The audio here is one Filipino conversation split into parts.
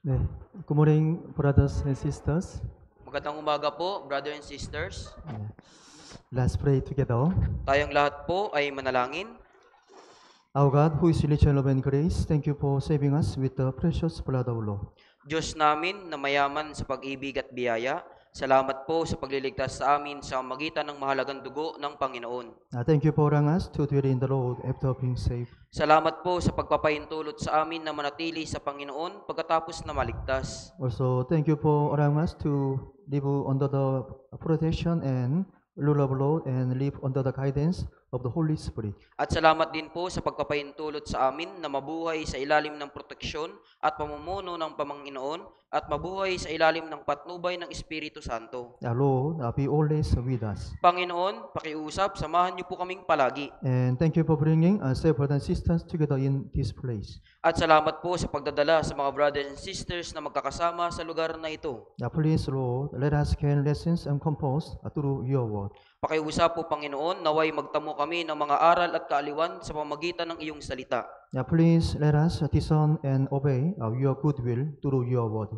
네, good morning, brothers and sisters. Magandang umaga po, brother and sisters. 네, let's pray together. Tayong lahat po ay manalangin. Our God, who is rich in love and grace, thank you for saving us with the precious blood of our Lord. Diyos namin na mayaman sa pag-ibig at biyaya, salamat po sa pagliligtas sa amin sa magitan ng mahalagang dugo ng Panginoon. Thank you for allowing us to dwell in the Lord after being saved. Salamat po sa pagpapahintulot sa amin na manatili sa Panginoon pagkatapos na maligtas. Also, thank you for allowing us to live under the protection and rule of Lord and live under the guidance of the Holy Spirit. At salamat din po sa pagpapahintulot sa amin na mabuhay sa ilalim ng proteksyon at pamumuno ng Panginoon at mabuhay sa ilalim ng patnubay ng Espiritu Santo. Lord, be always with us. Panginoon, pakiusap, samahan niyo po kaming palagi. And thank you for bringing us brothers and sisters together in this place. At salamat po sa pagdadala sa mga brothers and sisters na magkakasama sa lugar na ito. Please, Lord, let us gain lessons and compose through your word. Pakiusap po, Panginoon, naway magtamo kami ng mga aral at kaaliwan sa pamagitan ng iyong salita. Please let us discern and obey your good will through your word.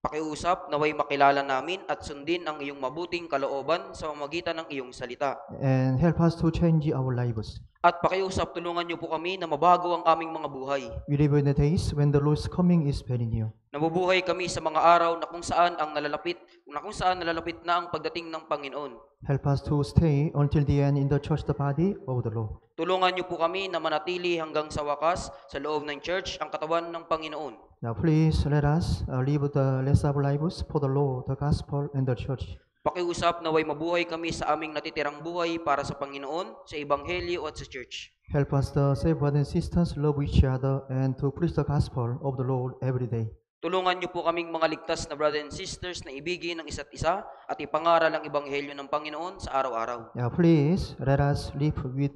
Pakiusap, naway makilala namin at sundin ang iyong mabuting kalooban sa pamagitan ng iyong salita. And help us to change our lives. At pakiusap, tulungan niyo po kami na mabago ang aming mga buhay. We live in the days when the Lord's coming is very near. Nabubuhay kami sa mga araw na kung saan nalalapit na ang pagdating ng Panginoon. Help us to stay until the end in the church, the body of the Lord. Tulungan niyo po kami na manatili hanggang sa wakas sa loob ng church, ang katawan ng Panginoon. Please let us live the rest of our lives for the Lord, the gospel, and the church. Pakiusap naway mabuhay kami sa aming natitirang buhay para sa Panginoon, sa Ebanghelyo at sa church. Help us, the saved brothers and sisters, love each other and to preach the gospel of the Lord every day. Tulungan niyo po kaming mga ligtas na brothers and sisters na ibigin ng isa't isa at ipangaral ang Ebanghelyo ng Panginoon sa araw-araw. Please let us live with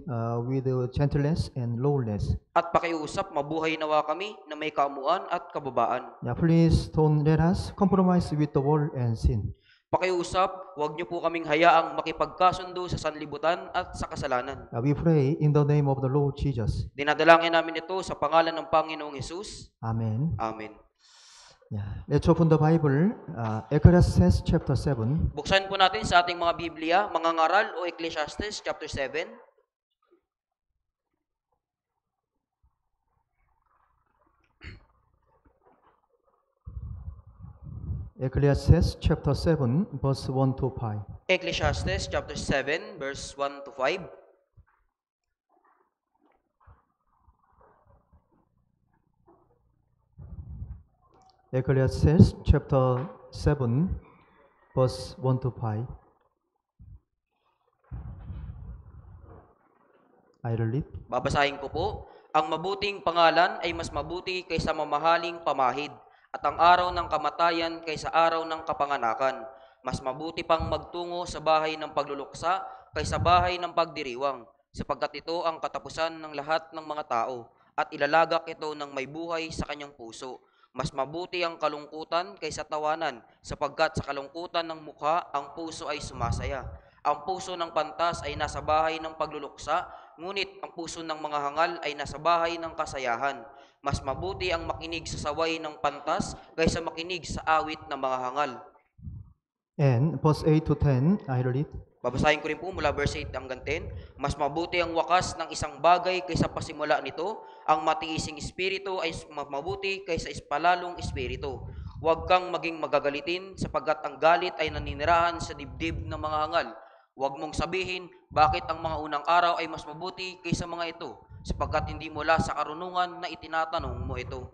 gentleness and lowliness. At pakiusap, mabuhay nawa kami na may kaamuan at kababaan. Please don't let us compromise with the world and sin. Pakiusap, huwag niyo po kaming hayaang makipagkasundo sa sanlibutan at sa kasalanan. We pray in the name of the Lord Jesus. Dinadalangin namin ito sa pangalan ng Panginoong Hesus. Amen. Amen. Let's open the Bible, Ecclesiastes chapter 7. Buksan po natin sa ating mga Biblia, mga ngaral o Ecclesiastes chapter 7. Ecclesiastes chapter 7, verse 1 to 5. Ecclesiastes chapter 7, verse 1 to 5. Ecclesiastes chapter 7, verse 1 to 5. I read. Babasahin ko po. Ang mabuting pangalan ay mas mabuti kaysa mamahaling pamahid, at ang araw ng kamatayan kaysa araw ng kapanganakan. Mas mabuti pang magtungo sa bahay ng pagluluksa kaysa bahay ng pagdiriwang, sapagkat ito ang katapusan ng lahat ng mga tao, at ilalagak ito ng may buhay sa kanyang puso. Mas mabuti ang kalungkutan kaysa tawanan, sapagkat sa kalungkutan ng mukha ang puso ay sumasaya. Ang puso ng pantas ay nasa bahay ng pagluluksa, ngunit ang puso ng mga hangal ay nasa bahay ng kasayahan. Mas mabuti ang makinig sa saway ng pantas kaysa makinig sa awit ng mga hangal. And verse 8 to 10, I read. Babasahin ko rin po mula verse 8 hanggang 10. Mas mabuti ang wakas ng isang bagay kaysa pasimula nito. Ang matiising espiritu ay mabuti kaysa ispalalong espiritu. Huwag kang maging magagalitin sapagkat ang galit ay naninirahan sa dibdib ng mga hangal. Huwag mong sabihin, bakit ang mga unang araw ay mas mabuti kaysa mga ito, sapagkat hindi mula sa karunungan na itinatanong mo ito.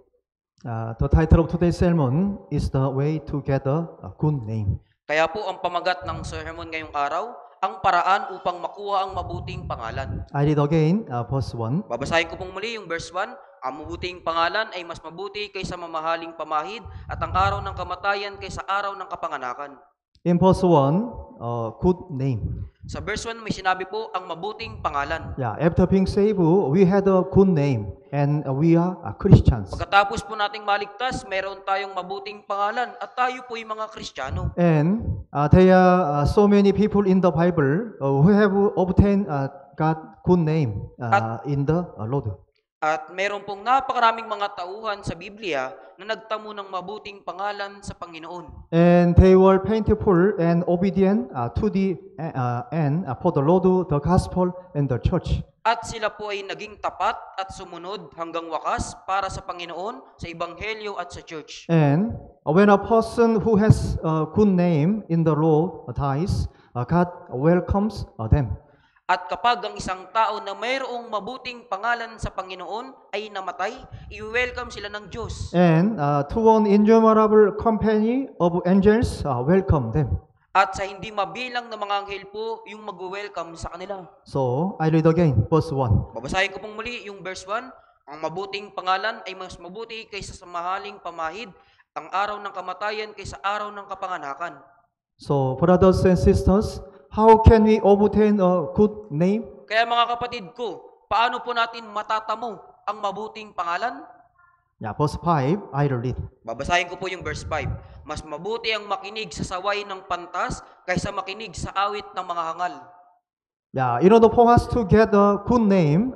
The title of today's sermon is The Way to Get a Good Name. Kaya po ang pamagat ng sermon ngayong araw, ang paraan upang makuha ang mabuting pangalan. I read again, verse 1. Babasahin ko pong muli yung verse 1. Ang mabuting pangalan ay mas mabuti kaysa mamahaling pamahid, at ang araw ng kamatayan kaysa araw ng kapanganakan. In verse 1, good name. Sa verse 1 may sinabi po ang mabuting pangalan. After being saved, we had a good name and we are Christians. Pagkatapos po nating maligtas, mayroon tayong mabuting pangalan at tayo po yung mga Kristiyano. And there are so many people in the Bible who have obtained God good name in the Lord. At meron pong napakaraming mga tauhan sa Biblia na nagtamo ng mabuting pangalan sa Panginoon. And they were faithful and obedient to the end for the Lord, the gospel, and the church. At sila po ay naging tapat at sumunod hanggang wakas para sa Panginoon, sa Ebanghelyo at sa church. And when a person who has a good name in the law dies, God welcomes them. At kapag ang isang tao na mayroong mabuting pangalan sa Panginoon ay namatay, i-welcome sila ng Diyos. And to an innumerable company of angels welcome them. At sa hindi mabilang na mga anghel po yung mag-welcome sa kanila. So, I read again, verse 1. Babasahin ko pong muli yung verse 1. Ang mabuting pangalan ay mas mabuti kaysa sa mahaling pamahid, at ang araw ng kamatayan kaysa araw ng kapanganakan. So, brothers and sisters, how can we obtain a good name? Kaya mga kapatid ko, paano po natin matatamo ang mabuting pangalan? Yeah, verse 5, I read. Babasahin ko po yung verse 5. Mas mabuti ang makinig sa saway ng pantas kaysa makinig sa awit ng mga hangal. Yeah, in order for us to get a good name,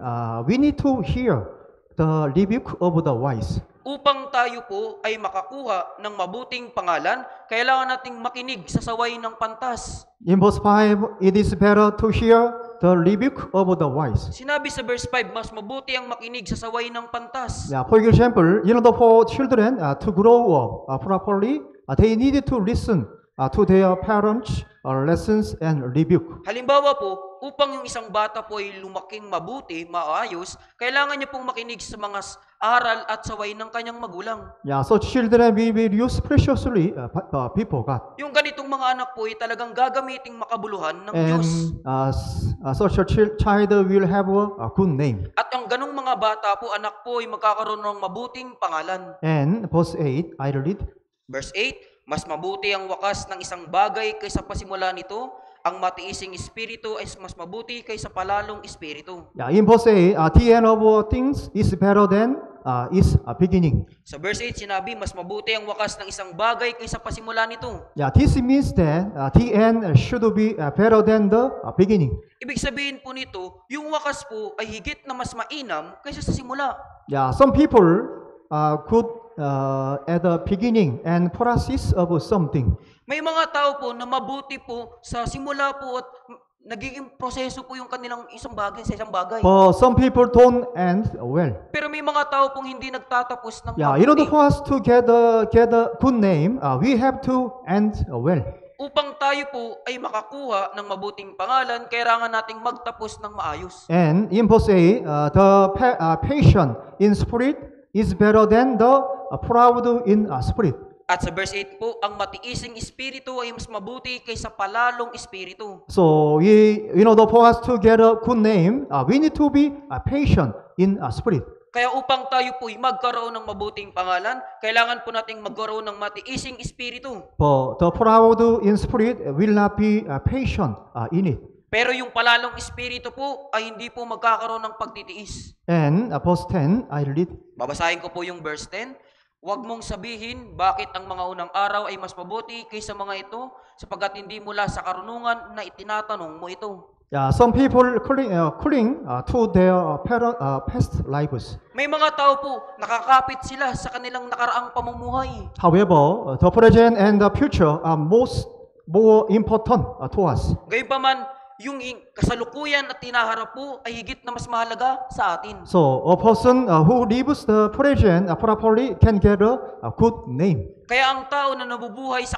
we need to hear the rebuke of the wise. Upang tayo po ay makakuha ng mabuting pangalan, kailangan nating makinig sa saway ng pantas. In verse 5, it is better to hear the rebuke of the wise. Sinabi sa verse 5, mas mabuti ang makinig sa saway ng pantas. Yeah, for example, in order for children to grow up properly, they need to listen to their parents' lessons and rebuke. Halimbawa po, upang yung isang bata po ay lumaking mabuti, maayos, kailangan niya pong makinig sa mga aral at saway ng kanyang magulang. Yeah, so children will be used preciously before God. Yung ganitong mga anak po ay talagang gagamiting makabuluhan ng And Diyos. such a child will have a good name. At ang ganong mga bata po, anak po ay magkakaroon ng mabuting pangalan. And verse 8, I read. Verse 8, mas mabuti ang wakas ng isang bagay kaysa pasimula nito, ang matiising espiritu ay mas mabuti kaysa palalong espiritu. Yeah, in verse 8, the end of things is better than its beginning. Sa verse 8 sinabi, mas mabuti ang wakas ng isang bagay kaysa pasimula nito. Yeah, this means that the end should be better than the beginning. Ibig sabihin po nito, yung wakas po ay higit na mas mainam kaysa sa simula. Yeah, some people could at the beginning and process of something. May mga tao po na mabuti po sa simula po at nagiging proseso po yung kanilang isang bagay sa isang bagay. But some people don't end well. Pero may mga tao pong hindi nagtatapos ng Yeah, in order mabuti. for us to get a good name, we have to end well. Upang tayo po ay makakuha ng mabuting pangalan, kailangan nating magtapos ng maayos. And in verse 8, the patient in spirit is better than the proud in spirit. At sa verse 8 po, ang matiising espiritu ay mas mabuti kaysa palalong espiritu. So, in order for us to get a good name, we need to be patient in spirit. Kaya upang tayo po ay magkaroon ng mabuting pangalan, kailangan po nating magkaroon ng matiising espiritu. But the proud in spirit will not be patient in it. Pero yung palalong espiritu po ay hindi po magkakaroon ng pagtitiis. And verse 10, I read. Babasahin ko po yung verse 10. Huwag mong sabihin bakit ang mga unang araw ay mas mabuti kaysa mga ito, sapagkat hindi mula sa karunungan na itinatanong mo ito. Yeah, some people cling to their past lives. May mga tao po, nakakapit sila sa kanilang nakaraang pamumuhay. However, the present and the future are more important to us. Gayunpaman, yung kasalukuyan at tinaharap po ay higit na mas mahalaga sa atin. So, a person who lives the present properly can get a good name. Kaya ang tao na nabubuhay sa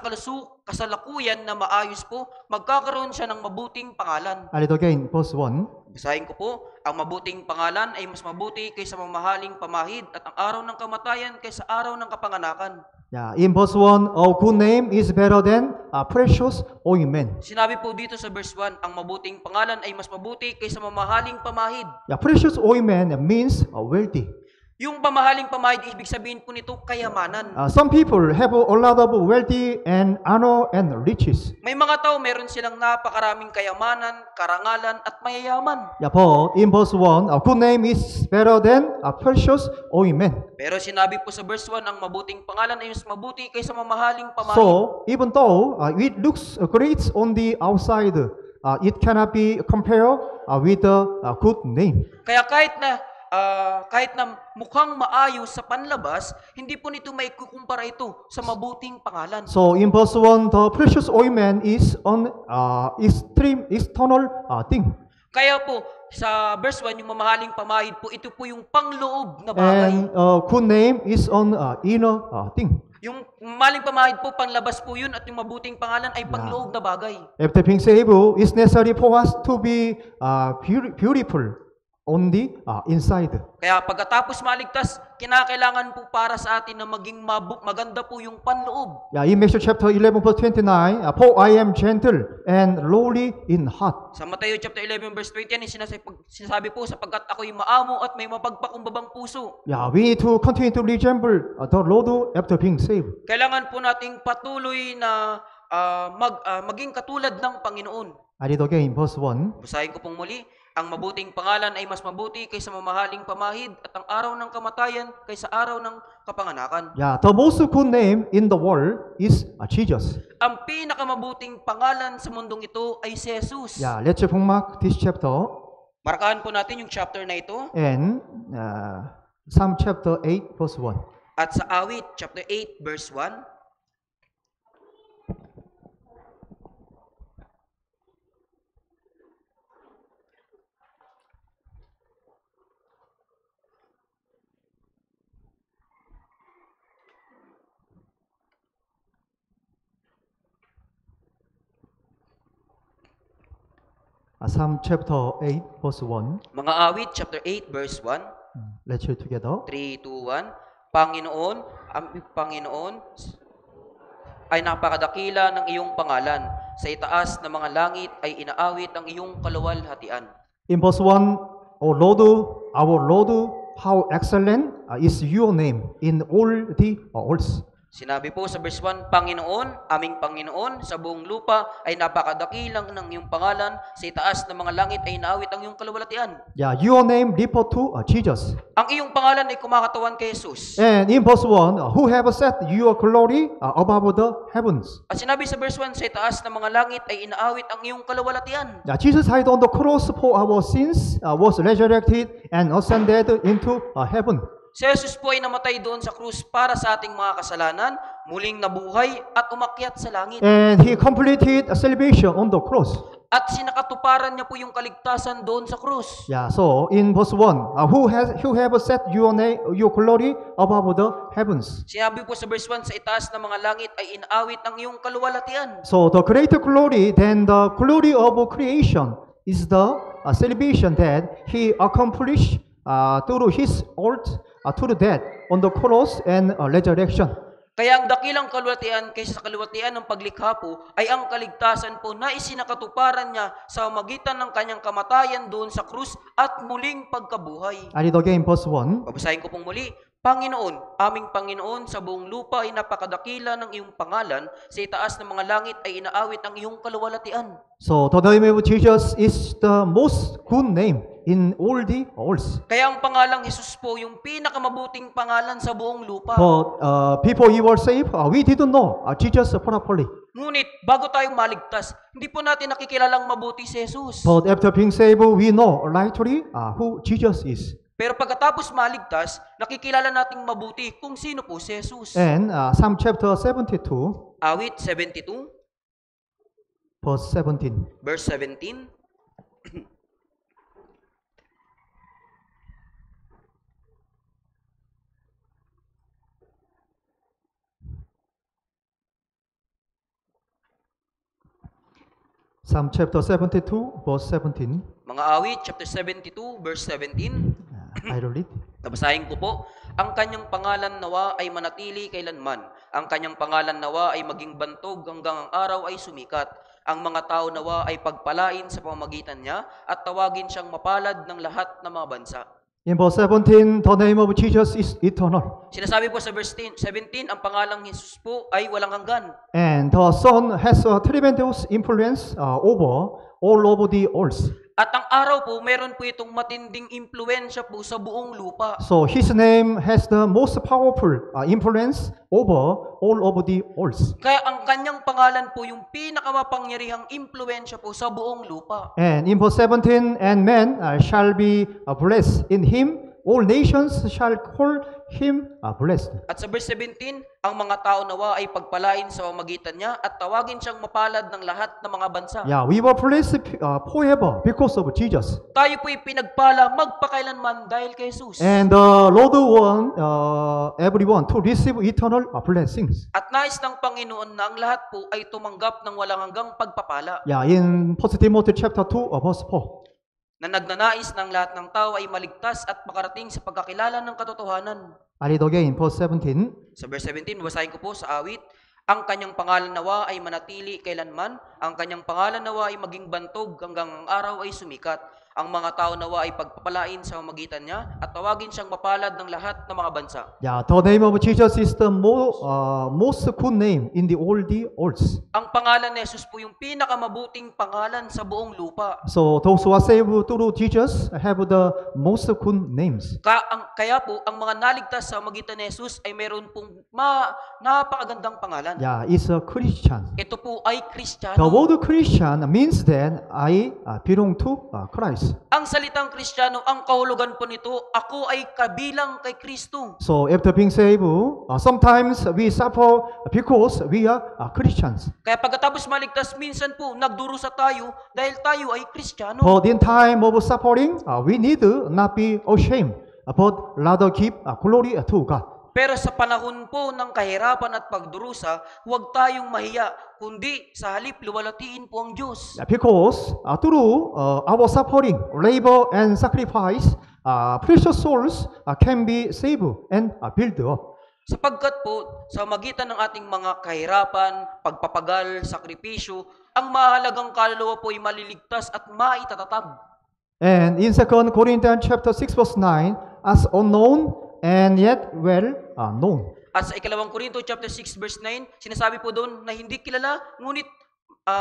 kasalukuyan na maayos po, magkakaroon siya ng mabuting pangalan. I read again, verse 1. Basahin ko po, ang mabuting pangalan ay mas mabuti kaysa mamahaling pamahid at ang araw ng kamatayan kaysa araw ng kapanganakan. Yeah, in verse 1, a good name is better than a precious ointment. Sinabi po dito sa verse 1, ang mabuting pangalan ay mas mabuti kaysa mamahaling pamahid. Yeah, precious ointment means wealthy. Yung pamahaling pamahid, ibig sabihin po nito, kayamanan. Some people have a lot of wealthy and honor and riches. May mga tao, meron silang napakaraming kayamanan, karangalan, at mayayaman. Yeah, but in verse 1, a good name is better than a precious ointment. Pero sinabi po sa verse 1, ang mabuting pangalan ay mas mabuti kaysa mamahaling pamahid. So, even though it looks great on the outside, it cannot be compared with a good name. Kaya kahit na kahit na mukhang maayos sa panlabas, hindi po nito may kukumpara ito sa mabuting pangalan. So in verse 1, the precious ointment is an extreme external thing. Kaya po, sa verse 1, yung mamahaling pamahid po, ito po yung pangloob na bagay. And good name is an inner thing. Yung mamahaling pamahid po, panlabas po yun, at yung mabuting pangalan ay pangloob na bagay. After being saved, it's necessary for us to be beautiful on the inside. Kaya pagkatapos maligtas, kinakailangan po para sa atin na maging maganda po yung panloob. Yeah, in Matthew chapter 11 verse 29, for I am gentle and lowly in heart. Sa Mateo chapter 11 verse 20, yan sinasabi po, sapagkat ako'y maamo at may mapagpakumbabang puso. Yeah, we need to continue to resemble the Lord after being saved. Kailangan po nating patuloy na maging katulad ng Panginoon. I read again verse 1. Basahin ko pong muli. Ang mabuting pangalan ay mas mabuti kaysa mamahaling pamahid at ang araw ng kamatayan kaysa araw ng kapanganakan. Yeah, the most good name in the world is Jesus. Ang pinakamabuting pangalan sa mundong ito ay si Jesus. Yeah, let's bookmark this chapter Markahan po natin yung chapter na ito. and Psalm chapter 8 verse 1. At sa Awit chapter 8 verse 1. Psalm chapter 8 verse 1. Mga Awit chapter 8 verse 1. Let's read together. 3, 2, 1. Panginoon, ang Panginoon ay napakadakila ng iyong pangalan. Sa itaas ng mga langit ay inaawit ang iyong kaluwalhatian. In verse 1, O Lord, our Lord, how excellent is your name in all the earth. Sinabi po sa verse 1, Panginoon, aming Panginoon, sa buong lupa ay napakadakilang ng iyong pangalan. Sa itaas ng mga langit ay inaawit ang iyong kaluwalhatian. Yeah, your name refer to Jesus. Ang iyong pangalan ay kumakatawan kay Jesus. And in verse 1, who have set your glory above the heavens. At sinabi sa verse 1, sa itaas ng mga langit ay inaawit ang iyong kaluwalhatian. Yeah, Jesus died on the cross for our sins, was resurrected and ascended into heaven. Si Jesus po ay namatay doon sa krus para sa ating mga kasalanan, muling nabuhay at umakyat sa langit. And he completed salvation on the cross. At sinakatuparan niya po yung kaligtasan doon sa krus. Yeah, so in verse 1, who have set your name, your glory above the heavens. Sinabi po sa verse 1, sa itaas ng mga langit ay inaawit ang iyong kaluwalhatian. So the greater glory than the glory of creation is the salvation that he accomplished through his oath to the death on the cross and resurrection. Kaya ang dakilang kaluwalhatian kaysa sa kaluwalhatian ng paglikha po ay ang kaligtasan po na isinakatuparan niya sa magitan ng kanyang kamatayan doon sa krus at muling pagkabuhay. I read again verse 1. Babasahin ko pong muli. Panginoon, aming Panginoon, sa buong lupa ay napakadakila ng iyong pangalan. Sa itaas ng mga langit ay inaawit ang iyong kaluwalhatian. So the name of Jesus is the most good name in all the earth. Kaya ang pangalang Jesus po yung pinakamabuting pangalan sa buong lupa. But before we were saved, we didn't know Jesus properly. Ngunit bago tayong maligtas, hindi po natin nakikilalang mabuti si Jesus. But after being saved, we know rightly who Jesus is. Pero pagkatapos maligtas, nakikilala nating mabuti kung sino po si Jesus. And Psalm chapter 72, Awit 72, verse 17. verse 17. Psalm chapter 72, verse 17. Mga Awit, chapter 72, verse 17. I read it. Nabasahin ko po, ang kanyang pangalan nawa ay manatili kailanman. Ang kanyang pangalan nawa ay maging bantog hanggang ang araw ay sumikat. Ang mga tao nawa ay pagpalain sa pamamagitan niya at tawagin siyang mapalad ng lahat ng mga bansa. In verse 17, the name of Jesus is eternal. Sinasabi po sa verse 17, ang pangalang Jesus po ay walang hanggan. And the Son has a tremendous influence over all over the earth. At ang araw po, meron po itong matinding impluensya po sa buong lupa. So his name has the most powerful influence over all over the earth. Kaya ang kanyang pangalan po yung pinakamapangyarihang impluensya po sa buong lupa. And in verse 17, and man shall be blessed in him all nations shall call him blessed. At sa verse 17, ang mga tao nawa ay pagpalain sa pamamagitan niya at tawagin siyang mapalad ng lahat ng mga bansa. Yeah, we were blessed forever because of Jesus. Tayo po'y pinagpala magpakailanman dahil kay Jesus. And the Lord want everyone to receive eternal blessings. At nais ng Panginoon na ang lahat po ay tumanggap ng walang hanggang pagpapala. Yeah, in 1 Timothy chapter 2, verse 4. Na nagnanais ng lahat ng tao ay maligtas at makarating sa pagkakilala ng katotohanan. I read again, verse 17. Sa verse 17, basahin ko po sa awit, ang kanyang pangalan nawa ay manatili kailanman, ang kanyang pangalan nawa ay maging bantog hanggang ang araw ay sumikat. Ang mga tao nawa ay pagpapalain sa pamamagitan niya at tawagin siyang mapalad ng lahat ng mga bansa. Yeah, the name of Jesus is the most good name in the all the earth. Ang pangalan ni Jesus po yung pinakamabuting pangalan sa buong lupa. So those who are saved through Jesus have the most good names. Kaya po, ang mga naligtas sa magitan ni Jesus ay meron pong napakagandang pangalan. Yeah, it's a Christian. Ito po ay The Kristiyano. word Christian means that I belong to Christ. Ang salitang Kristiyano, ang kahulugan po nito, ako ay kabilang kay Kristo. So after being saved, sometimes we suffer because we are Christians. Kaya pagkatapos maligtas, minsan po nagdurusa tayo dahil tayo ay Kristiyano. But in time of suffering, we need not be ashamed, but rather give glory to God. Pero sa panahon po ng kahirapan at pagdurusa, huwag tayong mahiya, kundi sa halip luwalhatiin po ang Diyos. Because through our suffering, labor, and sacrifice, precious souls can be saved and built up. Sapagkat po, sa magitan ng ating mga kahirapan, pagpapagal, sakripisyo, ang mahalagang kaluluwa po ay maliligtas at maitatatag. And in 2 Corinthians chapter 6 verse 9, as unknown and yet well known. At sa ikalawang Korinto chapter 6 verse 9, sinasabi po doon na hindi kilala, ngunit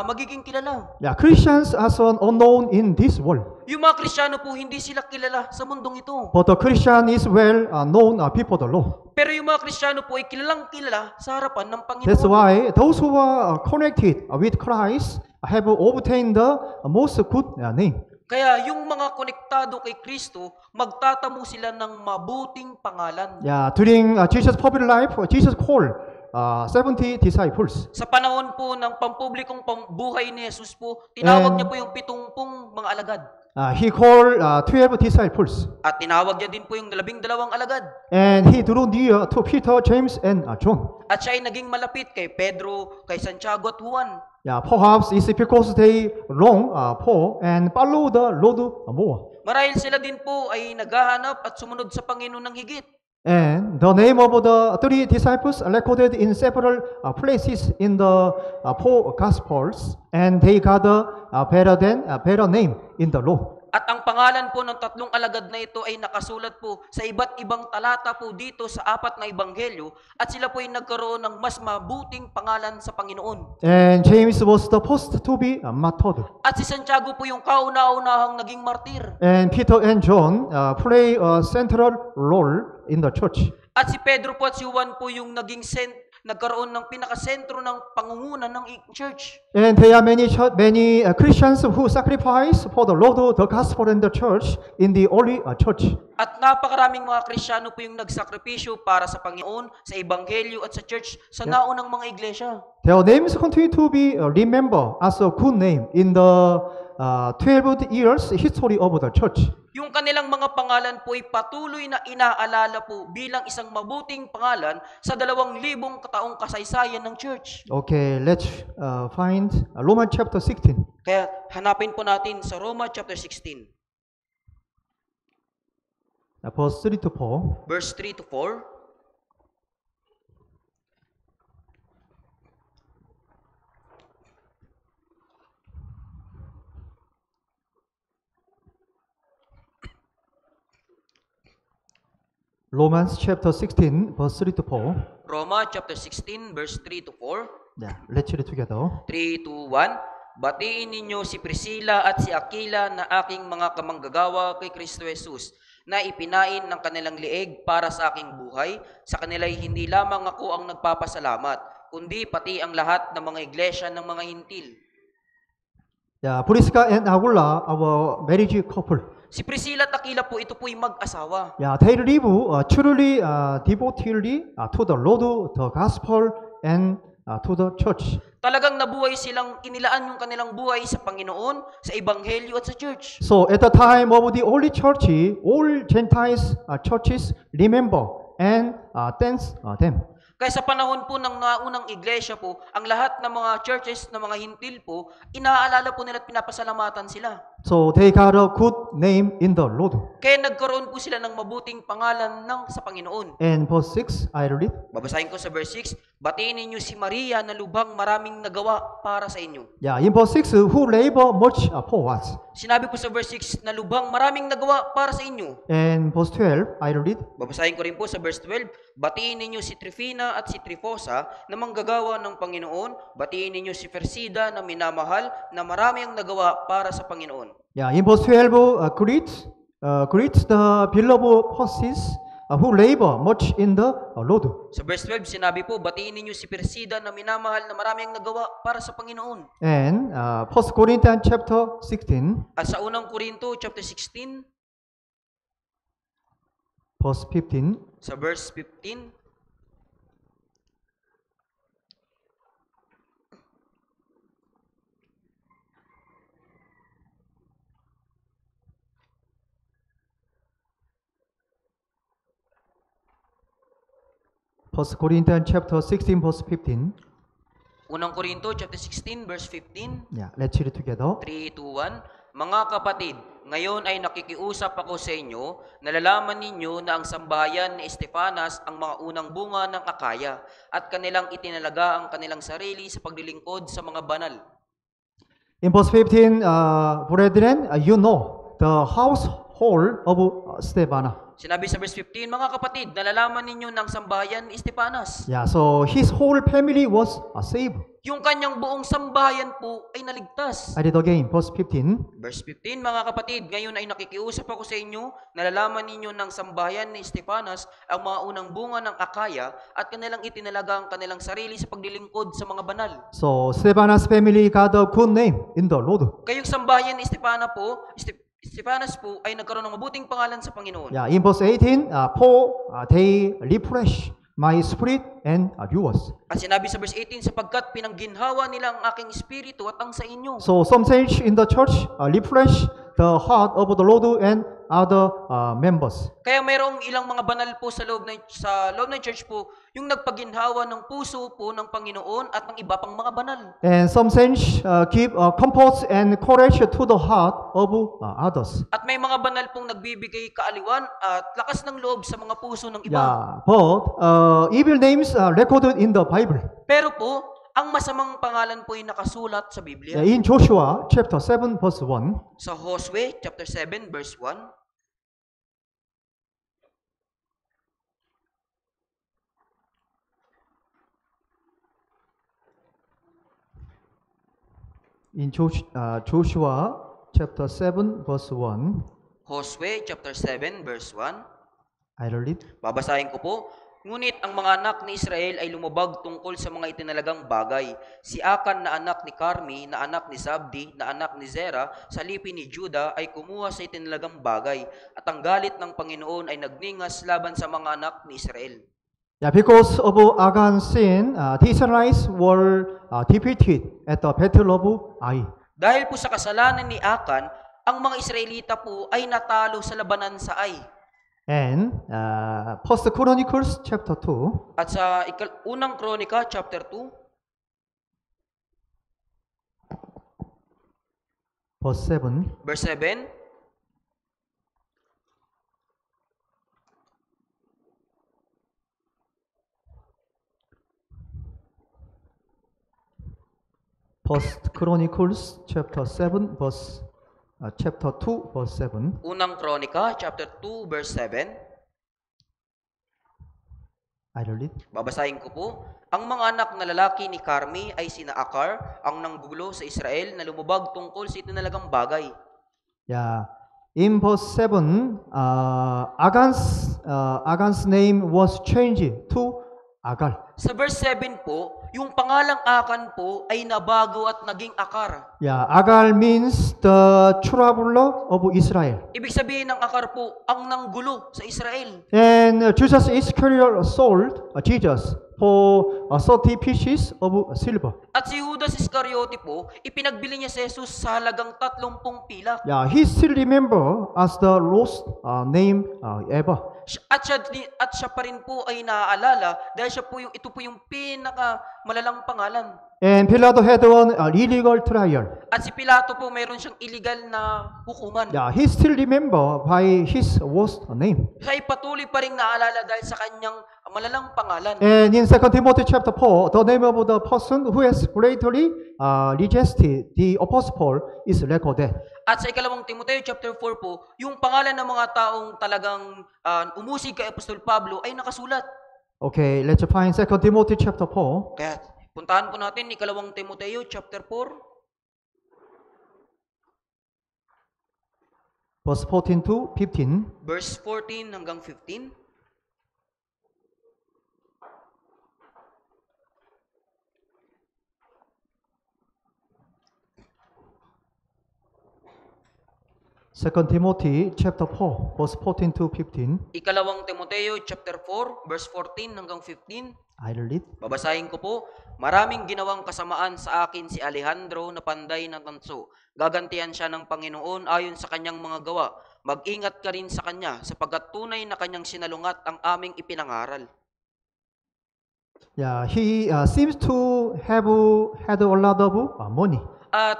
magiging kilala. Yeah, Christians are so unknown in this world. Yung mga Kristiyano po, hindi sila kilala sa mundong ito. But the Christian is well known before the Lord. Pero yung mga Kristiyano po ay kilalang kilala sa harapan ng That's Panginoon. why those who are connected with Christ have obtained the most good name. Kaya yung mga konektado kay Kristo, magtatamo sila ng mabuting pangalan. Yeah, during Jesus' public life, Jesus called 70 disciples. Sa panahon po ng pampublikong buhay ni Jesus po, tinawag niya po yung 70 mga alagad. He called 12 disciples. At tinawag niya din po yung 12 alagad. And he drew near to Peter, James, and John. At siya ay naging malapit kay Pedro, kay Santiago at Juan. Yeah, perhaps it's because they long for and follow the Lord more. Marahil sila din po ay naghahanap at sumunod sa Panginoon ng higit. And the name of the three disciples are recorded in several places in the four Gospels, and they got a better name in the Lord. At ang pangalan po ng 3 alagad na ito ay nakasulat po sa iba't ibang talata po dito sa 4 na ebanghelyo at sila po ay nagkaroon ng mas mabuting pangalan sa Panginoon. And James was the first to be martyred. At si Santiago po yung kauna-unahang naging martir. And Peter and John play a central role in the church. At si Pedro po at si Juan po yung nagkaroon ng pinakasentro ng pangunguna ng church. And there are many Christians who sacrifice for the Lord, the gospel, and the church in the early church. At napakaraming mga Kristiyano po yung nagsakripisyo para sa Panginoon, sa ebanghelyo at sa church sa naunang mga iglesia. Their names continue to be remembered as a good name in the 12 years history of the church. Yung kanilang mga pangalan po ay patuloy na inaalala po bilang isang mabuting pangalan sa 2,000 kataong kasaysayan ng church. Okay, let's find Romans chapter 16. Kaya hanapin po natin sa Roma chapter 16, Verse 3 to 4. verse 3 to 4. Romans chapter 16, verse 3 to 4. Roma chapter 16, verse 3 to 4. Yeah, let's read together. 3, 2, 1. Batiin ninyo si Priscilla at si Aquila na aking mga kamanggagawa kay Kristo Jesus, na ipinain ng kanilang lieg para sa aking buhay. Sa kanila'y hindi lamang ako ang nagpapasalamat, kundi pati ang lahat ng mga iglesia ng mga hintil. Yeah, Prisca and Aquila, our marriage couple. Si Priscilla at Aquila po, ito po'y mag-asawa. Yeah, they live truly devotedly to the Lord, the gospel, and to the church. Talagang nabuhay silang, inilaan yung kanilang buhay sa Panginoon, sa Ebanghelyo at sa church. So at the time of the early church, all Gentiles churches remember and thanks them. Kaya sa panahon po ng naunang iglesia po, ang lahat ng mga churches, ng mga hintil po, inaalala po nila at pinapasalamatan sila. So they got a good name in the Lord. Kaya nagkaroon po sila ng mabuting pangalan sa Panginoon. And verse 6, I read. Babasahin ko sa verse 6, batiin ninyo si Maria na lubhang maraming nagawa para sa inyo. Yeah, in verse 6, who labor much for us. Sinabi po sa verse 6 na lubhang maraming nagawa para sa inyo. And verse 12, I read. Babasahin ko rin po sa verse 12, batiin ninyo si Trifina at si Trifosa na manggagawa ng Panginoon. Batiin ninyo si Persida na minamahal na marami ang nagawa para sa Panginoon. Yeah, in verse 12, greet the beloved persons who labor much in the Lord. Sa verse 12, sinabi po, batiin ninyo si Persida na minamahal na marami ang nagawa para sa Panginoon. And 1 Corinthians chapter 16, At sa unang Korinto, chapter 16, verse 15, sa verse 15, First Corinthians chapter 16, verse 15. unang Korinto, chapter 16, verse 15, Yeah, let's read it together. 3, 2, 1. Mga kapatid, ngayon ay nakikiusap ako sa inyo, nalalaman ninyo na ang sambahayan ni Estefanas ang mga unang bunga ng Akaya at kanilang itinalaga ang kanilang sarili sa paglilingkod sa mga banal. In verse 15, brethren, you know the household of Stephanas. Sinabi sa verse 15, mga kapatid, nalalaman ninyo ng sambahayan ni Estefanas. Yeah, so his whole family was saved. Yung kanyang buong sambahayan po ay naligtas. I read again, verse 15. Verse 15, mga kapatid, ngayon ay nakikiusap ako sa inyo, nalalaman ninyo ng sambahayan ni Estefanas ang mga unang bunga ng Akaya at kanilang itinalaga ang kanilang sarili sa paglilingkod sa mga banal. So Stephanas family got a good name in the Lord. Kayong sambahayan ni Estefanas po ay nagkaroon ng mabuting pangalan sa Panginoon. Yeah, in verse 18, Paul, they refresh my spirit and yours. At sinabi sa verse 18, sapagkat pinangginhawa nila ang aking espiritu at ang sa inyo. So some saints in the church refresh the heart of the Lord and other members. Kaya mayroong ilang mga banal po sa loob ng church po, yung nagpaginhawa ng puso po ng Panginoon at ng iba pang mga banal. And some saints give comfort and courage to the heart of others. At may mga banal pong nagbibigay kaaliwan at lakas ng loob sa mga puso ng iba. Yeah, but evil names are recorded in the Bible. Pero po, ang masamang pangalan po ay nakasulat sa Biblia. In Joshua chapter 7 verse 1, Sa Josue chapter 7 verse 1, in Joshua chapter 7 verse 1, Josue chapter 7 verse 1, I read. babasahin ko po. Ngunit ang mga anak ni Israel ay lumabag tungkol sa mga itinalagang bagay. Si Akan na anak ni Carmi, na anak ni Zabdi, na anak ni Zera, sa lipi ni Juda ay kumuha sa itinalagang bagay. At ang galit ng Panginoon ay nagningas laban sa mga anak ni Israel. Yeah, because of Achan's sin, the Israelites were defeated at the battle of Ai. Dahil po sa kasalanan ni Akan, ang mga Israelita po ay natalo sa labanan sa Ai. And First Chronicles chapter 2, At sa unang Kronika chapter 2, verse 7, verse 7, First Chronicles chapter 7 verse chapter 2 verse 7. unang Kronika chapter 2 verse 7, I read. babasahin ko po. Ang mga anak na lalaki ni Carmi ay sina Akar, ang nanggulo sa Israel na lumubag tungkol sa itinalagang bagay. Yeah. In verse 7, Achan's name was changed to Agar. Sa verse 7 po, yung pangalang Akan po ay nabago at naging Akar. Yeah, Agar means the traveler of Israel. Ibig sabihin ng Akar po, ang nanggulo sa Israel. And Judas Iscariot sold Jesus for 30 pieces of silver. At si Judas Iscariote po, ipinagbili niya si Jesus sa halagang 30 pilak. Yeah, he still remember as the lost name ever. At siya pa rin po ay naaalala dahil ito po yung pinaka malalang pangalan. And Pilate had one illegal trial. At si Pilato po mayroon siyang illegal na hukuman. Yeah, he still remember by his worst name. Siya ay patuloy pa rin naaalala dahil sa kanyang malalang pangalan. And in 2 Timothy chapter 4, the name of the person who has greatly rejected the apostle Paul is recorded. At sa ikalawang Timoteo chapter 4 po, yung pangalan ng mga taong talagang umusig kay Apostol Pablo ay nakasulat. Okay, let's find 2 Timothy chapter 4. Kaya puntahan po natin ikalawang Timoteo chapter 4. Verse 14 to 15. Verse 14 hanggang 15. Second Timothy chapter 4, verse 14 to 15. Ikalawang Timoteo chapter 4, verse 14 hanggang 15. I'll read. Babasahin ko po, maraming ginawang kasamaan sa akin si Alejandro na panday na tanso. Gagantihan siya ng Panginoon ayon sa kanyang mga gawa. Mag-ingat ka rin sa kanya sapagkat tunay na kanyang sinalungat ang aming ipinangaral. Yeah, he seems to have had a lot of money, At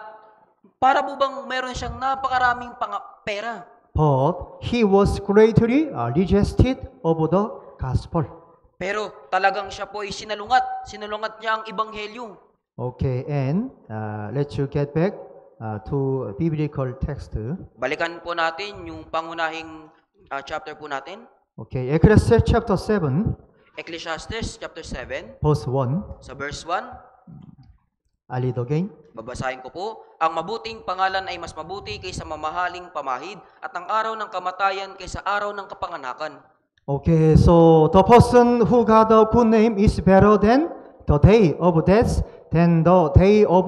para po bang meron siyang napakaraming pera. but he was greatly rejected of the gospel. Pero talagang siya po ay sinalungat. Sinalungat niya ang ebanghelyo. Okay, and let's get back to biblical text. Balikan po natin yung pangunahing chapter po natin. Okay, Ecclesiastes chapter 7, Ecclesiastes chapter 7, verse 1. sa verse 1. I read again. Babasahin ko po, ang mabuting pangalan ay mas mabuti kaysa mamahaling pamahid at ang araw ng kamatayan kaysa araw ng kapanganakan. Okay, so the person who got a good name is better than the day of death, than the day of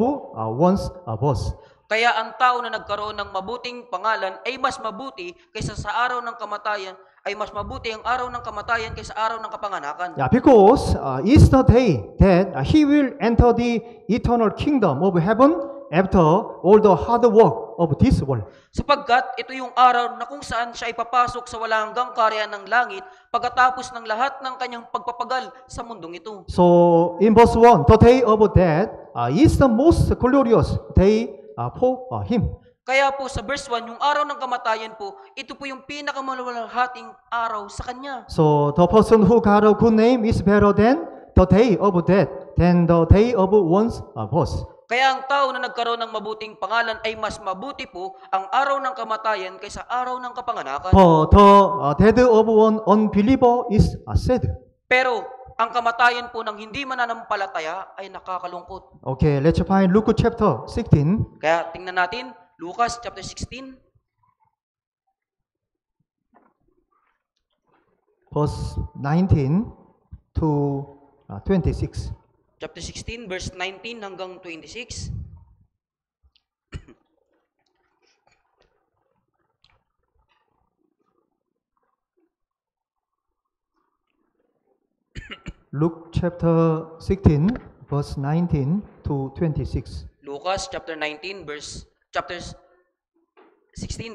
one's birth. Kaya ang tao na nagkaroon ng mabuting pangalan ay mas mabuti kaysa sa araw ng kamatayan, ay mas mabuti ang araw ng kamatayan kaysa araw ng kapanganakan. Yeah, because it's the day that he will enter the eternal kingdom of heaven after all the hard work of this world. Sapagkat ito yung araw na kung saan siya ay papasok sa walang hanggang kaharian ng langit pagkatapos ng lahat ng kanyang pagpapagal sa mundong ito. So in verse 1, the day of death is the most glorious day for him. Kaya po sa verse 1, yung araw ng kamatayan po, ito po yung pinakamalwalhating araw sa kanya. So the person who got a good name is better than the day of death, than the day of one's birth. Kaya ang tao na nagkaroon ng mabuting pangalan ay mas mabuti po ang araw ng kamatayan kaysa araw ng kapanganakan. For the death of one unbeliever is sad. Pero ang kamatayan po ng hindi mananampalataya ay nakakalungkot. Okay, let's find Luke chapter 16. Kaya tingnan natin, Lucas chapter 16, verse 19 to 26. chapter 16, verse 19 hanggang 26. Luke chapter 16, verse 19 to 26. Lucas chapter 16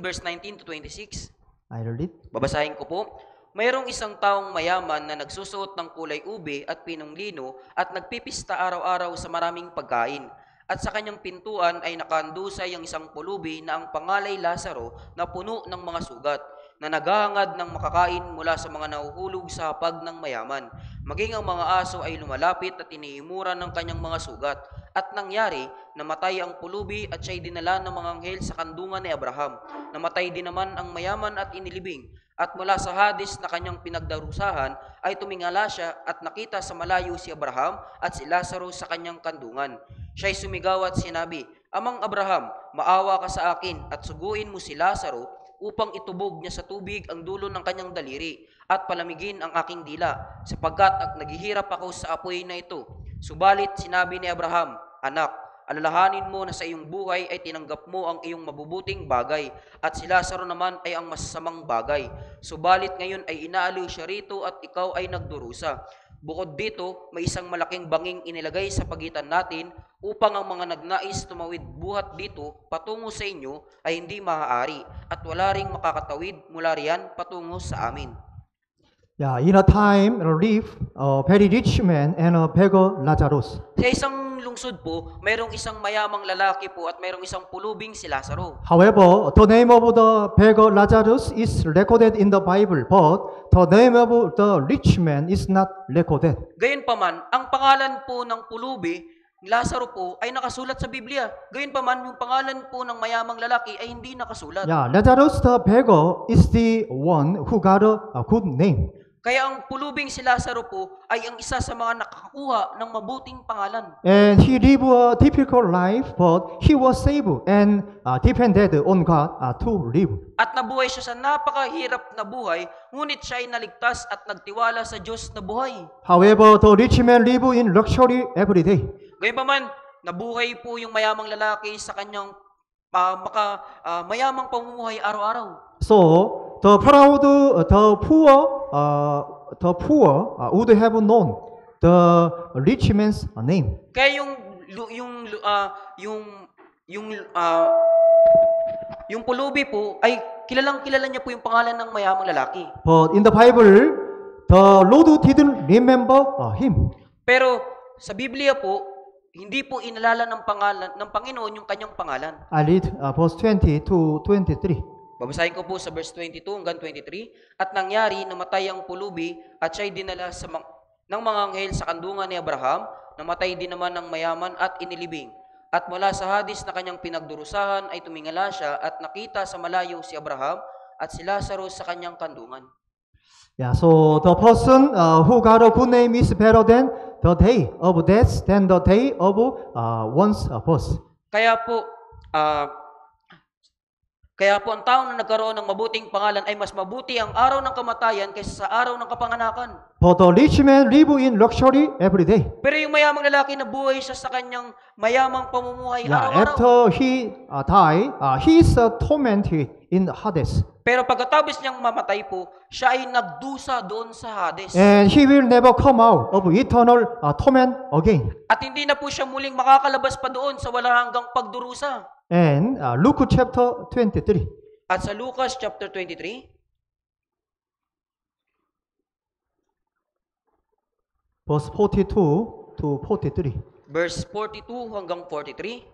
verse 19 to 26. I read. Babasahin ko po. Mayroong isang taong mayaman na nagsusuot ng kulay ube at pinong lino at nagpipista araw-araw sa maraming pagkain. At sa kanyang pintuan ay nakandusay ang isang pulubi na ang pangalay Lazaro na puno ng mga sugat, na naghahangad ng makakain mula sa mga nahuhulog sa hapag ng mayaman. Maging ang mga aso ay lumalapit at iniimuran ng kanyang mga sugat. At nangyari, namatay ang pulubi at siya'y dinala ng mga anghel sa kandungan ni Abraham. Namatay din naman ang mayaman at inilibing. At mula sa Hades na kanyang pinagdarusahan ay tumingala siya at nakita sa malayo si Abraham at si Lazaro sa kanyang kandungan. Siya'y sumigaw at sinabi, Amang Abraham, maawa ka sa akin at suguin mo si Lazaro upang itubog niya sa tubig ang dulo ng kanyang daliri at palamigin ang aking dila, sapagkat naghihirap ako sa apoy na ito. Subalit sinabi ni Abraham, Anak, alalahanin mo na sa iyong buhay ay tinanggap mo ang iyong mabubuting bagay, at si Lazaro naman ay ang masasamang bagay. Subalit ngayon ay inaaliw siya rito at ikaw ay nagdurusa. Bukod dito, may isang malaking banging inilagay sa pagitan natin upang ang mga nagnais tumawid buhat dito patungo sa inyo ay hindi maaari, at wala ring makakatawid mula riyan patungo sa amin. Yeah, in a time lived a very rich man and a beggar Lazarus. Sa isang lungsod po, mayroong isang mayamang lalaki po at mayroong isang pulubing si Lazaro. However, the name of the beggar Lazarus is recorded in the Bible, but the name of the rich man is not recorded. Gayunpaman, ang pangalan po ng pulubi, Lazaro po, ay nakasulat sa Biblia. Gayunpaman, yung pangalan po ng mayamang lalaki ay hindi nakasulat. Yeah, Lazarus the beggar is the one who got a good name. Kaya ang pulubing si Lazaro po ay ang isa sa mga nakakakuha ng mabuting pangalan. And he lived a difficult life, but he was saved and depended on God to live. At nabuhay siya sa napakahirap na buhay, ngunit siya ay naligtas at nagtiwala sa Diyos na buhay. However, the rich man lived in luxury every day. Gayunpaman, nabuhay po yung mayamang lalaki sa kanyang mayamang pamumuhay araw-araw. So the poor would have known the rich man's name. Kaya yung pulubi po ay kilalang-kilala niya po yung pangalan ng mayamang lalaki. But in the Bible, the Lord didn't remember him. Pero sa Biblia po, hindi po inalala ng pangalan ng Panginoon yung kanyang pangalan. I read verse 20 to 23. Babasahin ko po sa verse 22 hanggang 23. At nangyari, namatay ang pulubi at siya'y dinala ng mga anghel sa kandungan ni Abraham. Namatay din naman ng mayaman at inilibing. At mula sa hadis na kanyang pinagdurusahan ay tumingala siya at nakita sa malayo si Abraham at si Lazaro sa kanyang kandungan. Yeah, so the person who got a good name is better than the day of death than the day of one's birth. Kaya po ang tao na nagkaroon ng mabuting pangalan ay mas mabuti ang araw ng kamatayan kaysa sa araw ng kapanganakan. But the rich man live in luxury every day. Pero yung mayamang lalaki na buhay siya sa kanyang mayamang pamumuhay Yeah, araw-araw. after he died, he is tormented in Hades. Pero pagkatapos niyang mamatay po, siya ay nagdusa doon sa Hades. And he will never come out of eternal torment again. At hindi na po siya muling makakalabas pa doon sa wala hanggang pagdurusa. And Luke chapter 23. At sa Lucas chapter 23, verse 42 to 43. verse 42 hanggang 43,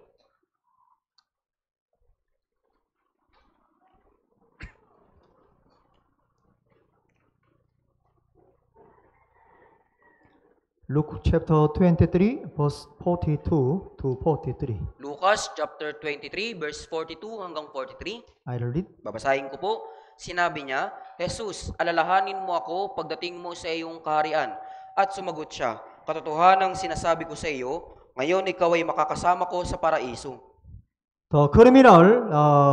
Luke chapter 23, verse 42 to 43. Lucas chapter 23, verse 42 hanggang 43. I'll read. Babasahin ko po. Sinabi niya, Jesus, alalahanin mo ako pagdating mo sa iyong kaharian. At sumagot siya, katotohanang sinasabi ko sa iyo, ngayon ikaw ay makakasama ko sa paraiso. The criminal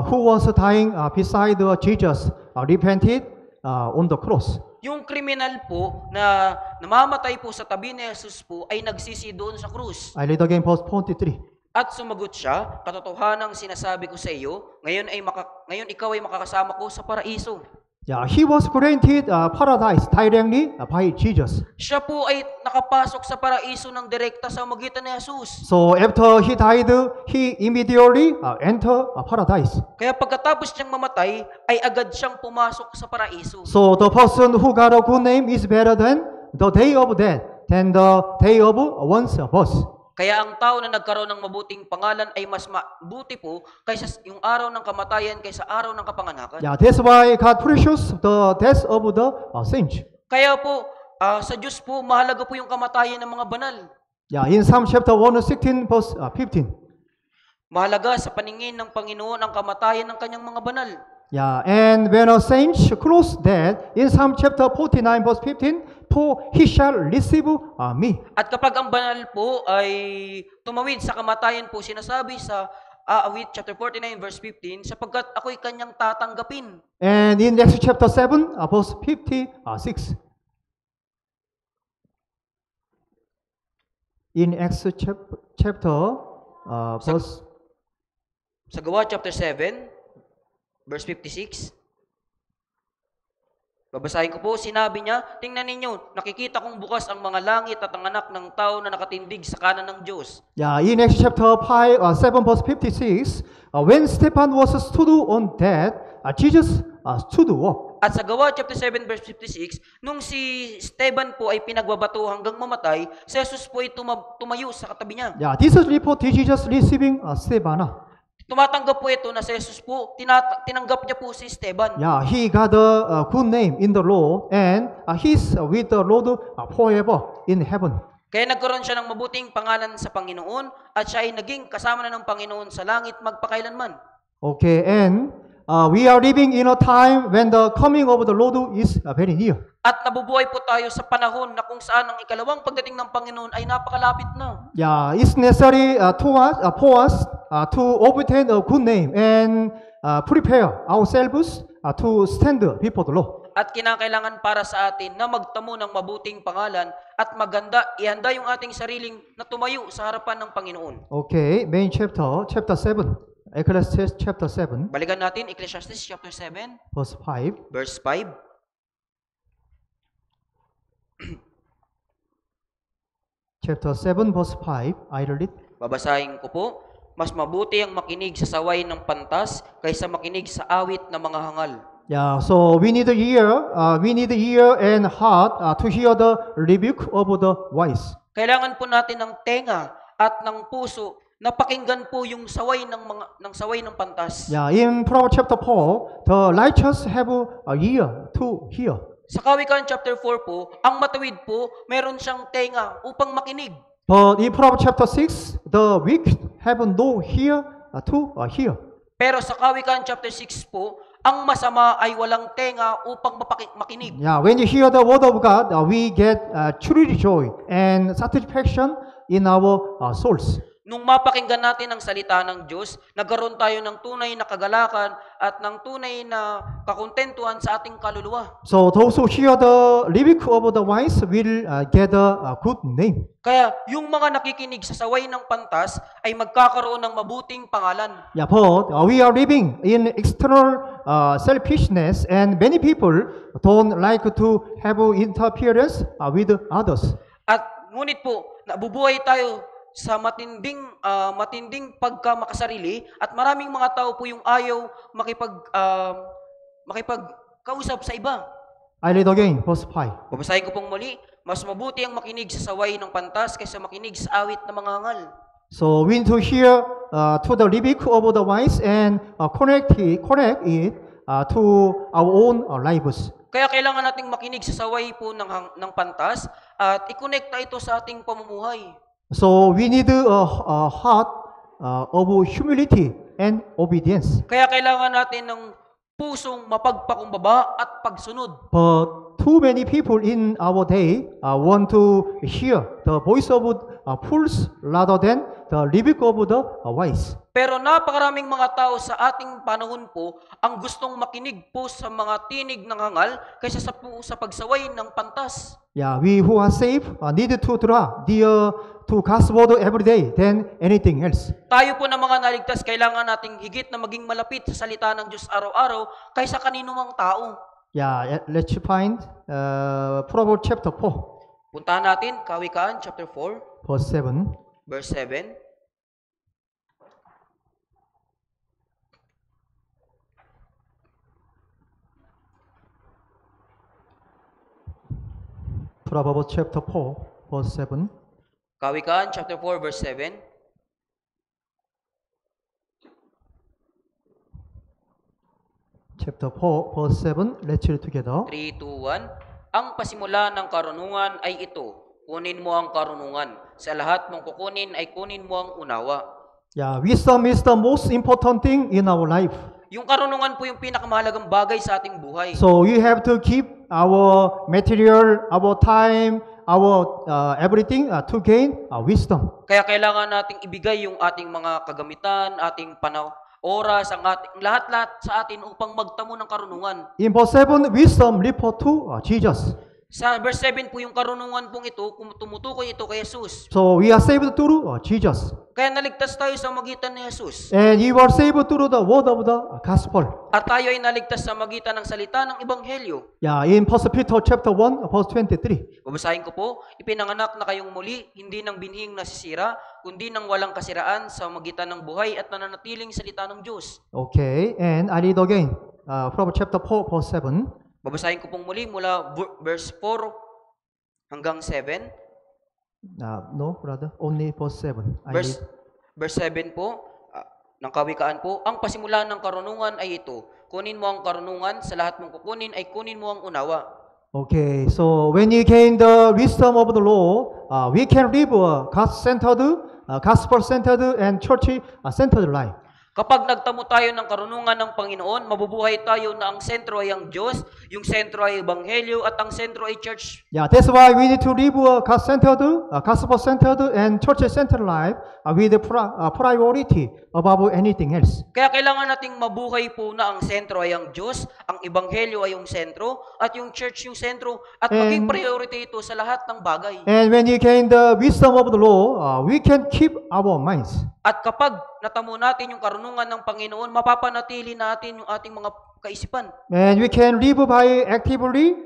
who was dying beside Jesus repented on the cross. Yung kriminal po na namamatay po sa tabi ni Jesus po ay nagsisi doon sa krus. I read again verse 43. At sumagot siya, katotohanang sinasabi ko sa iyo, ngayon ikaw ay makakasama ko sa paraiso. Yeah, he was granted paradise directly by Jesus. Siya po ay nakapasok sa paraiso ng direkta sa magitan ni Jesus. So after he died, he immediately entered paradise. Kaya pagkatapos niyang mamatay, ay agad siyang pumasok sa paraiso. So the person who got a good name is better than the day of death, than the day of one's birth. Kaya ang tao na nagkaroon ng mabuting pangalan ay mas mabuti po kaysa yung araw ng kamatayan kaysa araw ng kapanganakan. Yeah, that's why God precious the death of the saints. Kaya po, sa Diyos po, mahalaga po yung kamatayan ng mga banal. Yeah, in Psalm chapter 116, verse 15. Mahalaga sa paningin ng Panginoon ang kamatayan ng kanyang mga banal. Yeah, and when a saint close death, in Psalm chapter 49, verse 15, for he shall receive me. At kapag ang banal po ay tumawid sa kamatayan po, sinasabi sa awit chapter 49 verse 15, sapagkat ako'y kanyang tatanggapin. And in Acts chapter 7, verse 56. In Acts chapter verse Sa Gawa chapter 7 verse 56, babasahin ko po, sinabi niya, tingnan ninyo, nakikita kong bukas ang mga langit at ang anak ng tao na nakatindig sa kanan ng Diyos. Yeah, in Acts chapter 7 verse 56, when Stephen was stood on death, Jesus stood up. At sa Gawa chapter 7 verse 56, nung si Esteban po ay pinagbabato hanggang mamatay, si Jesus po ay tumayo sa katabi niya. Yeah, this is report Jesus receiving Stephen. Tumatanggap po ito na si Jesus po, tinanggap niya po si Esteban. Yeah, he got a good name in the Lord, and he's with the Lord forever in heaven. Kaya nagkaroon siya ng mabuting pangalan sa Panginoon at siya ay naging kasama na ng Panginoon sa langit magpakailanman. Okay, and we are living in a time when the coming of the Lord is very near. At nabubuhay po tayo sa panahon na kung saan ang ikalawang pagdating ng Panginoon ay napakalapit na. Yeah, it's necessary for us to obtain a good name and prepare ourselves to stand before the Lord. At kinakailangan para sa atin na magtamo ng mabuting pangalan at ihanda yung ating sariling na tumayo sa harapan ng Panginoon. Okay, main chapter 7. Ecclesiastes chapter 7, Balikan natin, Ecclesiastes chapter 7, verse 5. verse 5. Chapter 7, verse 5, I read it. Babasahin ko po, mas mabuti ang makinig sa saway ng pantas kaysa makinig sa awit ng mga hangal. Yeah, so we need ear and heart to hear the rebuke of the wise. Kailangan po natin ng tenga at ng puso na pakinggan po yung saway ng saway ng pantas. Yeah, in Proverbs chapter 4, the righteous have a ear to hear. Sa Kawikaan chapter 4 po, ang matawid po, meron siyang tenga upang makinig. But in Proverbs chapter 6, the wicked have no ear to hear. Pero sa Kawikaan chapter 6 po, ang masama ay walang tenga upang makinig. Yeah, when you hear the word of God, we get truly joy and satisfaction in our souls. Nung mapakinggan natin ang salita ng Diyos, nagkaroon tayo ng tunay na kagalakan at ng tunay na kakontentuhan sa ating kaluluwa. So those who hear the rebuke of the wise will get a good name. Kaya yung mga nakikinig sa saway ng pantas ay magkakaroon ng mabuting pangalan. Yeah, but we are living in external selfishness, and many people don't like to have interference with others. At ngunit po, nabubuhay tayo sa matinding pagkamakasarili at maraming mga tao po yung ayaw makipagkausap sa iba. I read again, verse 5. Babasahin ko pong muli, mas mabuti ang makinig sa saway ng pantas kaysa makinig sa awit ng mga hangal. So we need to hear to the rebuke of the wise and connect it to our own lives. Kaya kailangan nating makinig sa saway po ng pantas at i-connecta ito sa ating pamumuhay. So we need a heart of humility and obedience. Kaya kailangan natin ng pusong mapagpakumbaba at pagsunod. But too many people in our day want to hear the voice of fools rather than the rebuke of the wise. Pero napakaraming mga tao sa ating panahon po ang gustong makinig po sa mga tinig ng hangal kaysa sa pagsaway ng pantas. Yeah, we who are saved need to draw near to God's word every day than anything else. Tayo po na mga naligtas, kailangan nating higit na maging malapit sa salita ng Diyos araw-araw kaysa kanino mang tao. Yeah, let's find Proverbs chapter 4, Puntahan natin, Kawikaan chapter 4, verse 7. verse 7. Proverbs chapter 4, verse 7. Kawikaan chapter 4, verse 7. Chapter 4, verse 7. Let's read together. 3, 2, 1. Ang pasimula ng karunungan ay ito. Kunin mo ang karunungan. Sa lahat mong kukunin ay kunin mo ang unawa. Yeah, wisdom is the most important thing in our life. Yung karunungan po yung pinakamahalagang bagay sa ating buhay. So you have to keep our material, our time, our everything to gain wisdom. Kaya kailangan nating ibigay yung ating mga kagamitan, ating oras, ang ating lahat-lahat sa atin upang magtamo ng karunungan. In verse 7, wisdom refer to Jesus. Sa verse 7 po, yung karunungan pong ito, tumutukoy ito kay Jesus. So we are saved through Jesus. Kaya naligtas tayo sa magitan ni Jesus. And you are saved through the word of the gospel. At tayo ay naligtas sa magitan ng salita ng Ebanghelyo. Yeah, in 1 Peter chapter 1, verse 23. Babasahin ko po, ipinanganak na kayong muli, hindi ng binhing nasisira, kundi ng walang kasiraan sa magitan ng buhay at nananatiling salita ng Diyos. Okay, and I read again from chapter 4, verse 7. Babasahin ko pong muli mula verse 4 hanggang 7. No, brother, only verse 7. Verse 7 po, ng kawikaan po, ang pasimulan ng karunungan ay ito. Kunin mo ang karunungan, sa lahat mong kukunin ay kunin mo ang unawa. Okay, so when you gain the wisdom of the law, we can live a God-centered, gospel-centered, and church-centered life. Kapag nagtamo tayo ng karunungan ng Panginoon, mabubuhay tayo na ang sentro ay ang Diyos, yung sentro ay Ebanghelyo, at ang sentro ay church. Yeah, that's why we need to live a God-centered, gospel-centered, and church-centered life with a priority above anything else. Kaya kailangan nating mabuhay po na ang sentro ay ang Diyos, ang Ebanghelyo ay yung sentro, at yung church yung sentro, at maging priority ito sa lahat ng bagay. And when you gain the wisdom of the law, we can keep our minds. At kapag natamo natin yung karunungan ng Panginoon, mapapanatili natin yung ating mga kaisipan. And we can live by actively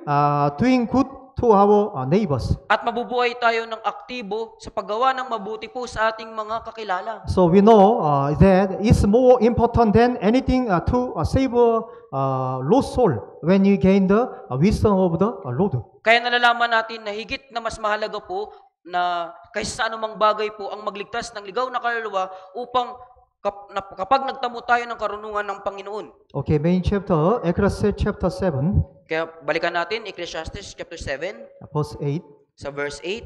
doing good to our neighbors. At mabubuhay tayo ng aktibo sa paggawa ng mabuti po sa ating mga kakilala. So we know that it's more important than anything to save a lost soul when you gain the wisdom of the Lord. Kaya nalalaman natin na higit na mas mahalaga po na kaysa sa anumang bagay po ang magligtas ng ligaw na kaluluwa upang kapag nagtamo tayo ng karunungan ng Panginoon. Okay, main chapter, Ecclesiastes chapter 7, Kaya balikan natin, Ecclesiastes chapter 7, verse 8. sa verse 8.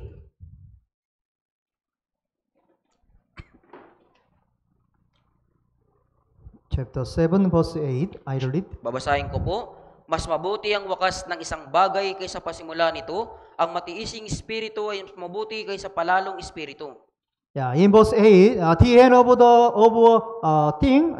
Chapter 7, verse 8, I read. Babasahin ko po. Mas mabuti ang wakas ng isang bagay kaysa pasimula nito. Ang matiising espiritu ay mas mabuti kaysa palalong espiritu. Yeah, in verse 8, the end of the thing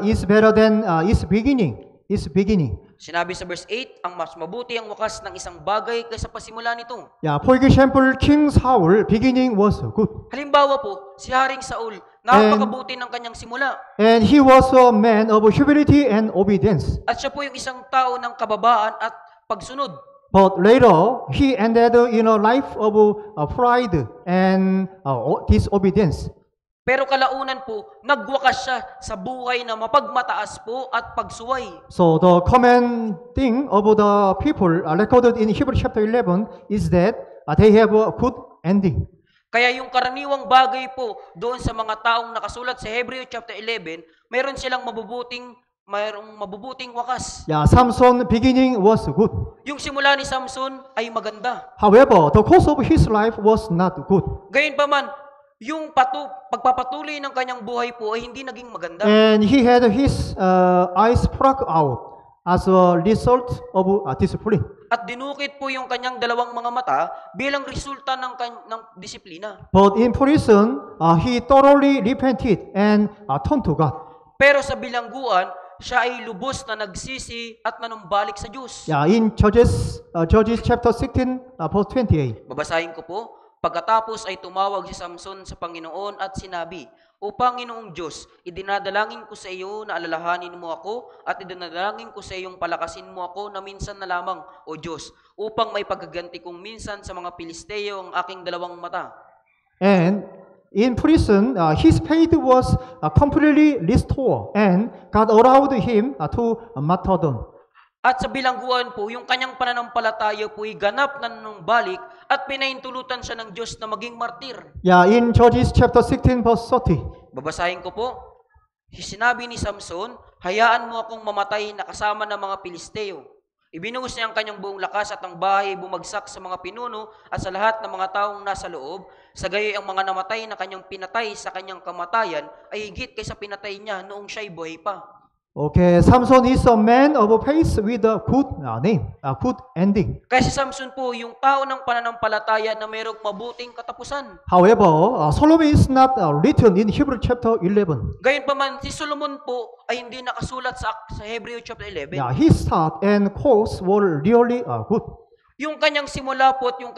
is better than its beginning. Its beginning. Sinabi sa verse 8, ang mas mabuti ang wakas ng isang bagay kaysa pasimula nito. Yeah, for example, King Saul beginning was good, Halimbawa po, si Haring Saul, napakabuti ng kanyang simula. and he was a man of humility and obedience. At siya po yung isang tao ng kababaan at pagsunod. But later, he ended in a life of pride and disobedience. Pero kalaunan po, nagwakas siya sa buhay na mapagmataas po at pagsuway. So the common thing of the people recorded in Hebrews chapter 11 is that they have a good ending. Kaya yung karaniwang bagay po doon sa mga taong nakasulat sa Hebreo chapter 11, mayroon silang mayroong mabubuting wakas. Yeah, Samson beginning was good. Yung simula ni Samson ay maganda. However, the course of his life was not good. Gayunpaman, yung pagpapatuloy ng kanyang buhay po ay hindi naging maganda. And he had his eyes plucked out as a result of discipline. At dinukit po yung kanyang dalawang mga mata bilang resulta ng disiplina. But in prison, he thoroughly repented and turned to God. Pero sa bilangguan, siya ay lubos na nagsisi at nanumbalik sa Diyos. Yeah, in Judges chapter 16, verse 28. Babasahin ko po. Pagkatapos ay tumawag si Samson sa Panginoon at sinabi, O Panginoong Diyos, idinadalangin ko sa iyo na alalahanin mo ako at idinadalangin ko sa iyong palakasin mo ako na minsan na lamang, O Diyos, upang may paggaganti kong minsan sa mga Pilisteo ang aking dalawang mata. And in prison, his faith was completely restored, and God allowed him to martyrdom. At sa bilangguan po, yung kanyang pananampalataya po ay ganap na nanumbalik at pinaintulutan siya ng Diyos na maging martir. Yeah, in Judges chapter 16, verse 30. Babasahin ko po. Sinabi ni Samson, hayaan mo akong mamatay na kasama ng mga Pilisteo. Ibinuhos niya ang kanyang buong lakas at ang bahay bumagsak sa mga pinuno at sa lahat ng mga taong nasa loob. Sa gayoy ang mga namatay na kanyang pinatay sa kanyang kamatayan ay higit kaysa pinatay niya noong siya'y buhay pa. Okay, Samson is a man of faith with a good name, a good ending. Kaya si Samson po, yung tao ng pananampalataya na mayroong mabuting katapusan. However, Solomon is not written in Hebrew chapter 11. Gayunpaman, si Solomon po ay hindi nakasulat sa Hebreo chapter 11. Yeah, his start and course were really good. Yung kanyang simula po at yung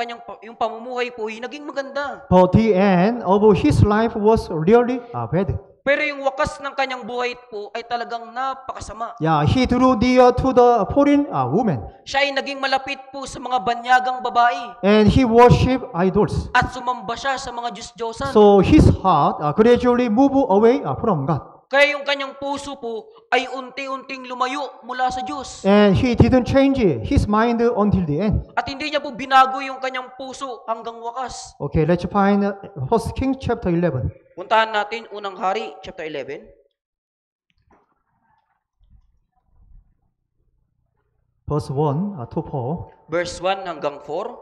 pamumuhay po ay naging maganda. But the end of his life was really bad. Pero yung wakas ng kanyang buhay po ay talagang napakasama. Yeah, he drew near to the foreign women, Siya ay naging malapit po sa mga banyagang babae and he worshipped idols. at sumamba siya sa mga Diyos-Diyosan. So his heart gradually moved away from God, Kaya yung kanyang puso po ay unti-unting lumayo mula sa Diyos. and he didn't change his mind until the end. At hindi niya po binago yung kanyang puso hanggang wakas. Okay, let's find 1 Kings chapter 11. Puntahan natin Unang Hari, chapter 11. Verse 1 to 4. Verse 1 hanggang 4.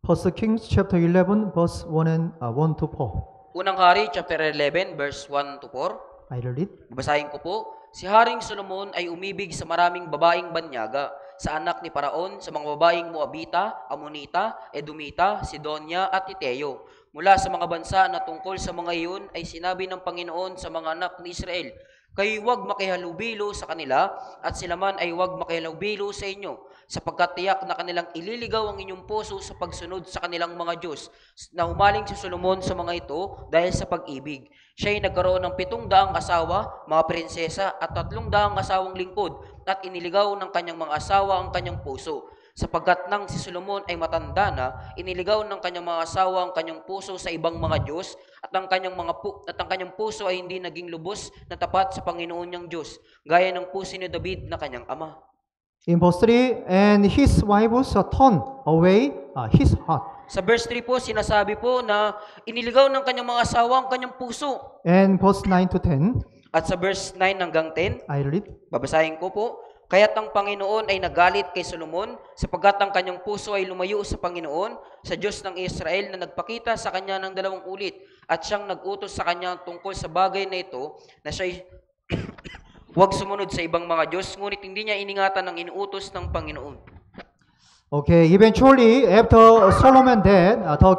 First Kings chapter 11, verse 1 and 1 to 4. Unang Hari, chapter 11, verse 1 to 4. I read it. Babasahin ko po. Si Haring Solomon ay umibig sa maraming babaeng banyaga, sa anak ni Paraon, sa mga babaeng Moabita, Amonita, Edomita, Sidonia at Titeo. Mula sa mga bansa na tungkol sa mga iyon ay sinabi ng Panginoon sa mga anak ni Israel, kayo'y huwag makihalubilo sa kanila at sila man ay huwag makihalubilo sa inyo, sapagkat tiyak na kanilang ililigaw ang inyong puso sa pagsunod sa kanilang mga Diyos, na humaling si Solomon sa mga ito dahil sa pag-ibig. Siya ay nagkaroon ng 700 asawa, mga prinsesa, at 300 asawang lingkod, at iniligaw ng kanyang mga asawa ang kanyang puso. Sapagkat nang si Solomon ay matanda na, iniligaw ng kanyang mga asawa ang kanyang puso sa ibang mga Diyos, at ang kanyang puso ay hindi naging lubos na tapat sa Panginoon niyang Diyos, gaya ng puso ni David na kanyang ama. In verse 3, and his wives turned away his heart. Sa verse 3 po, sinasabi po na iniligaw ng kanyang mga asawa ang kanyang puso. And verse 9 to 10, At sa verse 9 hanggang 10, I read. babasahin ko po, kaya't ang Panginoon ay nagalit kay Solomon, sapagkat ang kanyang puso ay lumayo sa Panginoon, sa Diyos ng Israel na nagpakita sa kanya ng 2 ulit, at siyang nag-utos sa kanya tungkol sa bagay na ito, na siya'y huwag sumunod sa ibang mga Diyos, ngunit hindi niya iningatan ang inuutos ng Panginoon. Okay, eventually, after Solomon died, the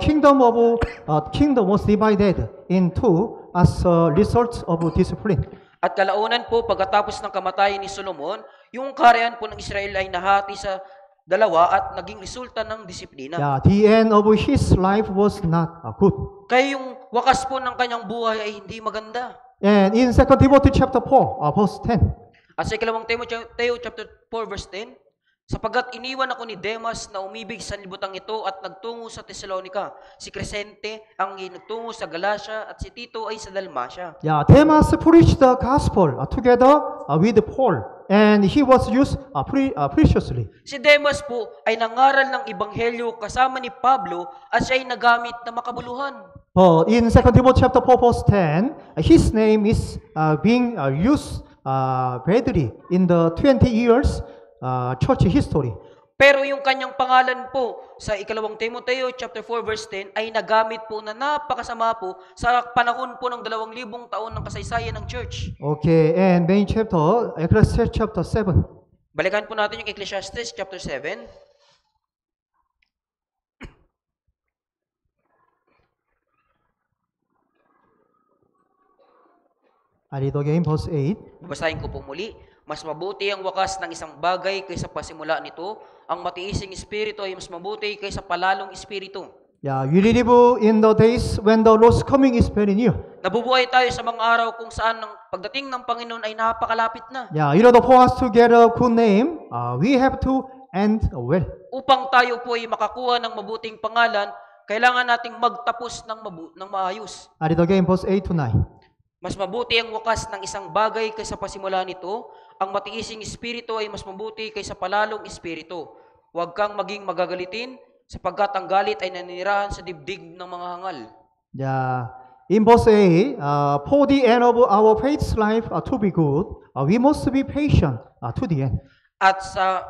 kingdom was divided in two as a result of discipline. At kalaunan po, pagkatapos ng kamatayan ni Solomon, yung kaharian po ng Israel ay nahati sa dalawa at naging resulta ng disiplina. Yeah, the end of his life was not good. Kaya yung wakas po ng kanyang buhay ay hindi maganda. And in 2 Timothy chapter 4, verse 10, At sa ikalawang Timoteo chapter 4 verse 10, sapagkat iniwan ako ni Demas na umibig sa libutang ito at nagtungo sa Tesalonica. Si Crescente ang nagtungo sa Galacia at si Tito ay sa Dalmacia. yeah, Demas preached the gospel together with Paul, and he was used preciously. Si Demas po ay nangaral ng ebanghelyo kasama ni Pablo at siya ay nagamit na makabuluhan. But in 2 Timothy chapter 4, verse 10, his name is being used badly in the 20 years church history. Pero yung kanyang pangalan po sa ikalawang Timoteo chapter 4 verse 10 ay nagamit po na napakasama po sa panahon po ng 2,000 taon ng kasaysayan ng church. Okay, and main chapter, Ecclesiastes chapter 7. Balikan po natin yung Ecclesiastes chapter 7. I read again verse 8. Babasahin ko po muli. Mas mabuti ang wakas ng isang bagay kaysa pasimula nito. Ang matiising espiritu ay mas mabuti kaysa palalong espiritu. Yeah, we live in the days when the Lord's coming is very near. Nabubuhay tayo sa mga araw kung saan ang pagdating ng Panginoon ay napakalapit na. Yeah, in order for us to get a good name, we have to end well. Upang tayo po ay makakuha ng mabuting pangalan, kailangan nating magtapos ng maayos. I read again verse 8 to 9. Mas mabuti ang wakas ng isang bagay kaysa pasimula nito. Ang matiising espiritu ay mas mabuti kaysa palalong espiritu. Huwag kang maging magagalitin, sapagkat ang galit ay naninirahan sa dibdib ng mga hangal. Yeah, In verse A, for the end of our faith's life to be good, we must be patient to the end. At sa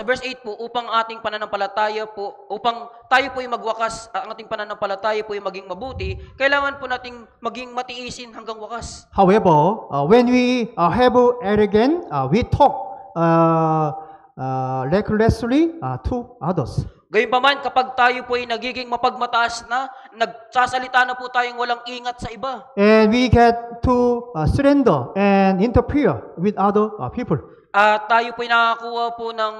verse 8 po, upang ating pananampalataya po, upang tayo po ay magwakas, ang ating pananampalataya po ay maging mabuti, kailangan po nating maging matiisin hanggang wakas. However, when we have arrogance, we talk recklessly to others. Gayunpaman, kapag tayo po ay nagiging mapagmataas na, nagsasalita na po tayong walang ingat sa iba. And we get to surrender and interfere with other people. At tayo po ay nakakakuha po ng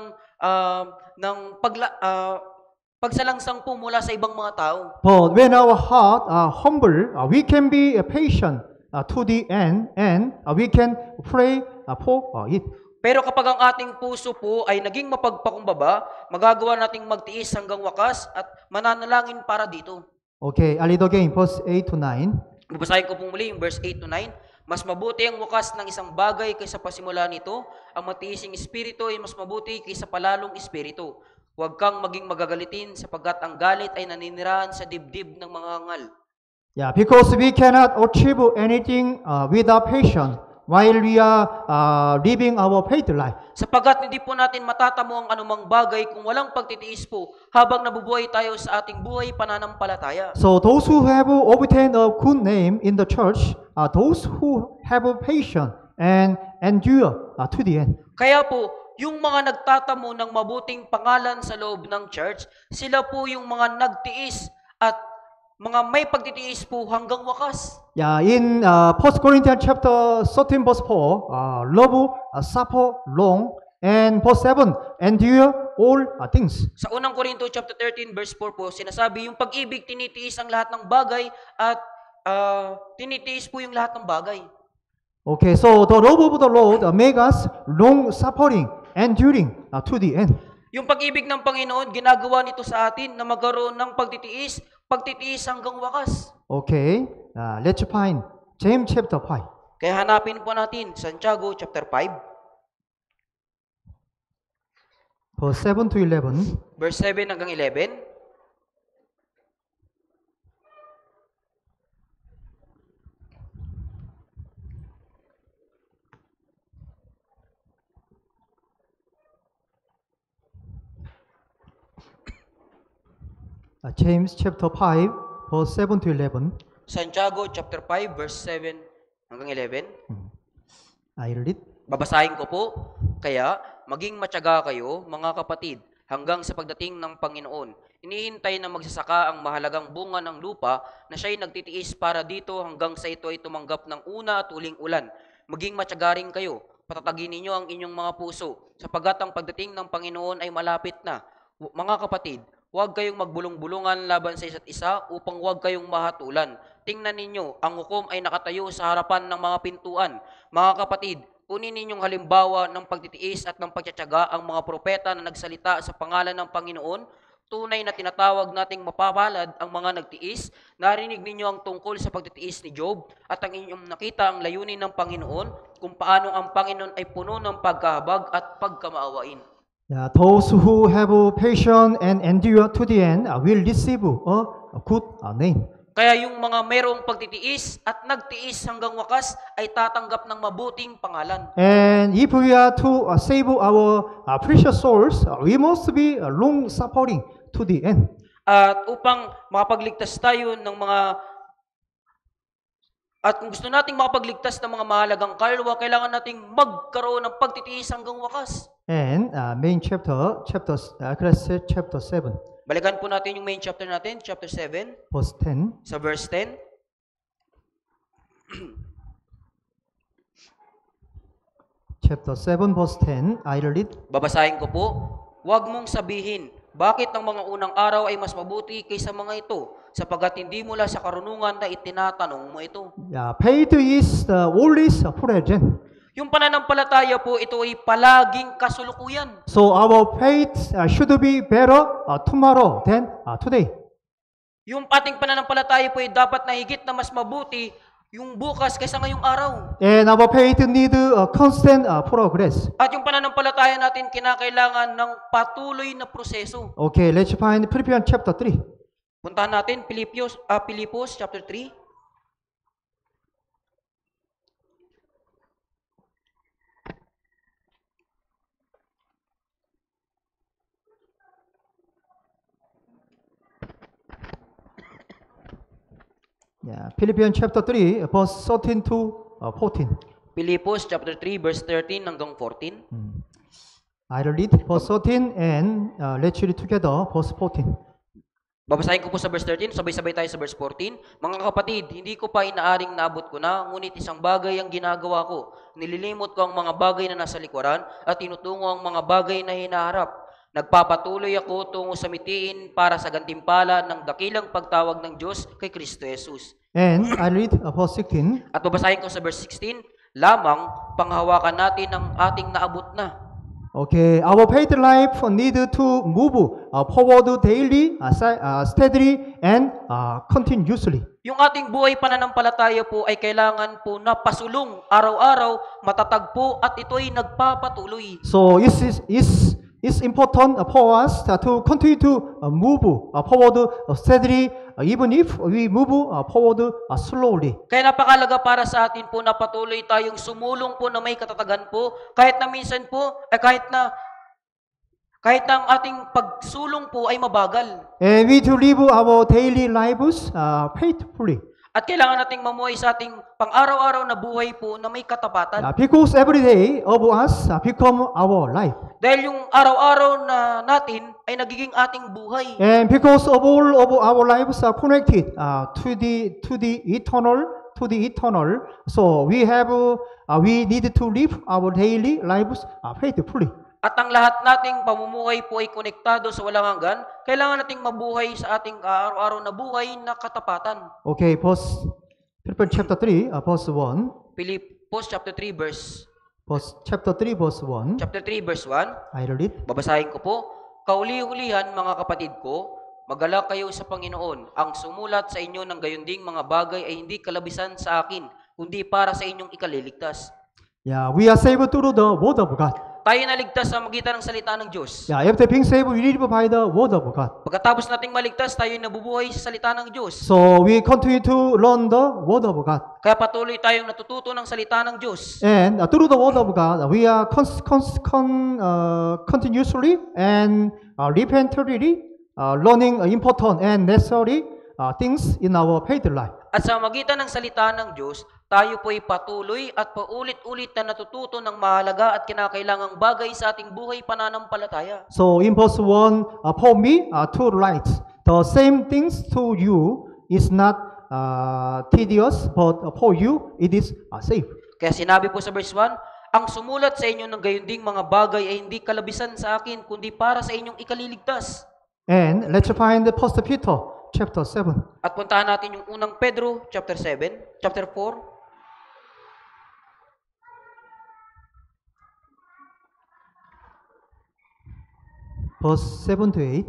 pagsalangsang po mula sa ibang mga tao. But when our heart are humble, we can be patient to the end, and we can pray for it. Pero kapag ang ating puso po ay naging mapagpakumbaba, magagawa nating magtiis hanggang wakas at mananalangin para dito. Okay, I read again, verse 8 to 9. Babasahin ko po muli yung verse 8 to 9. Mas mabuti ang wakas ng isang bagay kaysa pasimula nito. Ang matiising espiritu ay mas mabuti kaysa palalong espiritu. Huwag kang maging magagalitin sapagkat ang galit ay naninirahan sa dibdib ng mga ngal. Yeah, because we cannot achieve anything without patience while we are living our faith life. Sapagkat hindi po natin matatamo ang anumang bagay kung walang pagtitiis po habang nabubuhay tayo sa ating buhay pananampalataya. So those who have obtained a good name in the church are those who have patience and endure to the end. Kaya po, yung mga nagtatamo ng mabuting pangalan sa loob ng church, sila po yung mga nagtiis at mga may pagtitiis po hanggang wakas. Yeah, in 1 Corinthians chapter 13 verse 4, love suffer long, and verse 7, endure all things. Sa unang Korinto chapter 13 verse 4 po, sinasabi yung pag-ibig tinitiis ang lahat ng bagay at tinitiis po yung lahat ng bagay. Okay, so the love of the Lord make us long suffering, enduring to the end. Yung pag-ibig ng Panginoon, ginagawa nito sa atin na magkaroon ng pagtitiis hanggang wakas. Okay, let's find James chapter 5. Kaya hanapin po natin Santiago chapter 5, Verse 7 to 11. verse 7 hanggang 11. James chapter 5, verse 7 to 11. Santiago chapter 5, verse 7 hanggang 11. I read. Babasahin ko po. Kaya, maging matyaga kayo, mga kapatid, hanggang sa pagdating ng Panginoon. Inihintay na magsasaka ang mahalagang bunga ng lupa na siya'y nagtitiis para dito hanggang sa ito ay tumanggap ng una at uling ulan. Maging matyaga rin kayo. Patatagin ninyo ang inyong mga puso, sapagkat ang pagdating ng Panginoon ay malapit na. Mga kapatid, huwag kayong magbulong-bulungan laban sa isa't isa upang huwag kayong mahatulan. Tingnan ninyo, ang hukom ay nakatayo sa harapan ng mga pintuan. Mga kapatid, kunin ninyong halimbawa ng pagtitiis at ng pagtsatsaga ang mga propeta na nagsalita sa pangalan ng Panginoon. Tunay na tinatawag nating mapapalad ang mga nagtiis. Narinig ninyo ang tungkol sa pagtitiis ni Job at ang inyong nakita ang layunin ng Panginoon kung paano ang Panginoon ay puno ng pagkahabag at pagkamaawain. Yeah, those who have patience and endure to the end will receive a good name. Kaya yung mga merong pagtitiis at nagtiis hanggang wakas ay tatanggap ng mabuting pangalan. And if we are to save our precious souls, we must be long suffering to the end. At upang makapagligtas tayo ng mga at kung gusto nating makapagligtas ng mga mahalagang kaluluwa, kailangan nating magkaroon ng pagtitiis hanggang wakas. And main chapter 7. Balikan po natin yung main chapter natin, chapter 7, Verse 10. sa verse 10. Chapter 7, verse 10. I read. Babasahin ko po. Huwag mong sabihin, bakit ang mga unang araw ay mas mabuti kaysa mga ito, sapagkat hindi mula sa karunungan na itinatanong mo ito. Yeah, faith is always present. Yung pananampalataya po, ito ay palaging kasulukuyan. So our faith should be better tomorrow than today. Yung ating pananampalataya po ay dapat na higit na mas mabuti yung bukas kaysa ngayong araw. And our faith need constant progress. At yung pananampalataya natin kinakailangan ng patuloy na proseso. Okay, let's find Philippians chapter 3. Puntahan natin Pilipos chapter 3. Yeah, Philippians chapter 3, verse 13 to 14. Pilipos chapter 3 verse 13 hanggang 14. I'll read verse 13 and let's read together verse 14. Babasahin ko po sa verse 13, sabay-sabay tayo sa verse 14. Mga kapatid, hindi ko pa inaaring naabot ko na, ngunit isang bagay ang ginagawa ko. Nililimot ko ang mga bagay na nasa likuran at tinutungo ang mga bagay na hinaharap. Nagpapatuloy ako tungo sa mitiin para sa gantimpala ng dakilang pagtawag ng Diyos kay Kristo Jesus. And I'll read verse 16. At babasahin ko sa verse 16, lamang panghawakan natin ang ating naabot na. Okay, our faith life need to move forward daily, steadily, and continuously. Yung ating buhay pananampalataya po ay kailangan po na pasulong araw-araw, matatag po at ito'y nagpapatuloy. So it's important for us to continue to move forward steadily, even if we move forward slowly. Kaya napakalaga para sa atin po na patuloy tayong sumulong po na may katatagan po, kahit na minsan po, kahit na ang ating pagsulong po ay mabagal. And we to live our daily lives faithfully. At kailangan nating mamuhay sa ating pang-araw-araw na buhay po na may katapatan. Because every day of us become our life. Dahil yung araw-araw na natin ay nagiging ating buhay. And because of all of our lives are connected to the eternal, so we need to live our daily lives faithfully. At ang lahat nating pamumuhay po ay konektado sa walang hanggan, kailangan nating mabuhay sa ating araw-araw na buhay na katapatan. Okay, Philippians chapter 3, verse 1. Pilipos chapter 3 verse Chapter 3, verse 1. Chapter 3 verse 1. I read it. Babasahin ko po. Kauli-ulihan mga kapatid ko, magalak kayo sa Panginoon. Ang sumulat sa inyo ng gayunding mga bagay ay hindi kalabisan sa akin, kundi para sa inyong ikaliligtas. Yeah, we are saved through the word of God. Tayo naligtas sa magitan ng salita ng Diyos. Yeah, after being saved, we live by the word of God. Pagkatapos nating maligtas, tayo nabubuhay sa salita ng Diyos. So we continue to learn the word of God. Kaya patuloy tayong natututo ng salita ng Diyos. And through the word of God, we are continuously and repentantly learning important and necessary things in our faith life. At sa magitan ng salita ng Diyos, tayo po'y patuloy at paulit-ulit na natututo ng mahalaga at kinakailangang bagay sa ating buhay pananampalataya. So in verse 1, for me to write the same things to you is not tedious, but for you it is safe. Kaya sinabi po sa verse 1, ang sumulat sa inyo ng gayunding mga bagay ay hindi kalabisan sa akin, kundi para sa inyong ikaliligtas. And let's find the 1 Peter chapter 7. At puntahan natin yung unang Pedro chapter 4. Verse 7 to 8.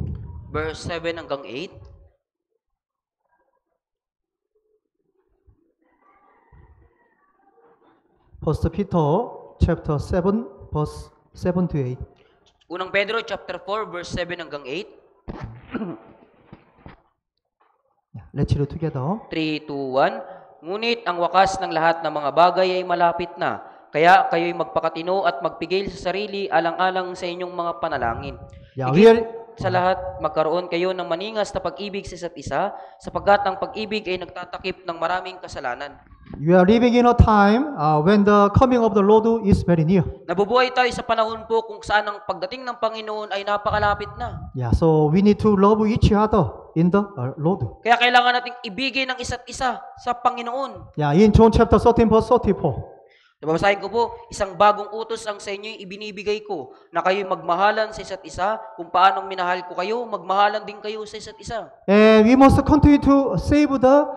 Verse 7 hanggang 8. First Peter chapter 7, verse 7 to 8. Unang Pedro chapter 4 verse 7 hanggang 8. Let's read together. 3, 2, 1. Ngunit ang wakas ng lahat ng mga bagay ay malapit na. Kaya kayo'y magpakatino at magpigil sa sarili alang-alang sa inyong mga panalangin. Yeah, Higit sa lahat, magkaroon kayo ng maningas na pag-ibig sa isa't isa, sapagkat ang pag-ibig ay nagtatakip ng maraming kasalanan. We are living in a time when the coming of the Lord is very near. Nabubuhay tayo sa panahon po kung saan ang pagdating ng Panginoon ay napakalapit na. Yeah, so we need to love each other in the Lord. Kaya kailangan nating ibigay ng isa't isa sa Panginoon. Yeah, in John chapter 13, verse 34. Babasahin ko po, isang bagong utos ang sa inyo ibinibigay ko, na kayo'y magmahalan sa isa't isa, kung paanong minahal ko kayo, magmahalan din kayo sa isa't isa. And we must continue to save the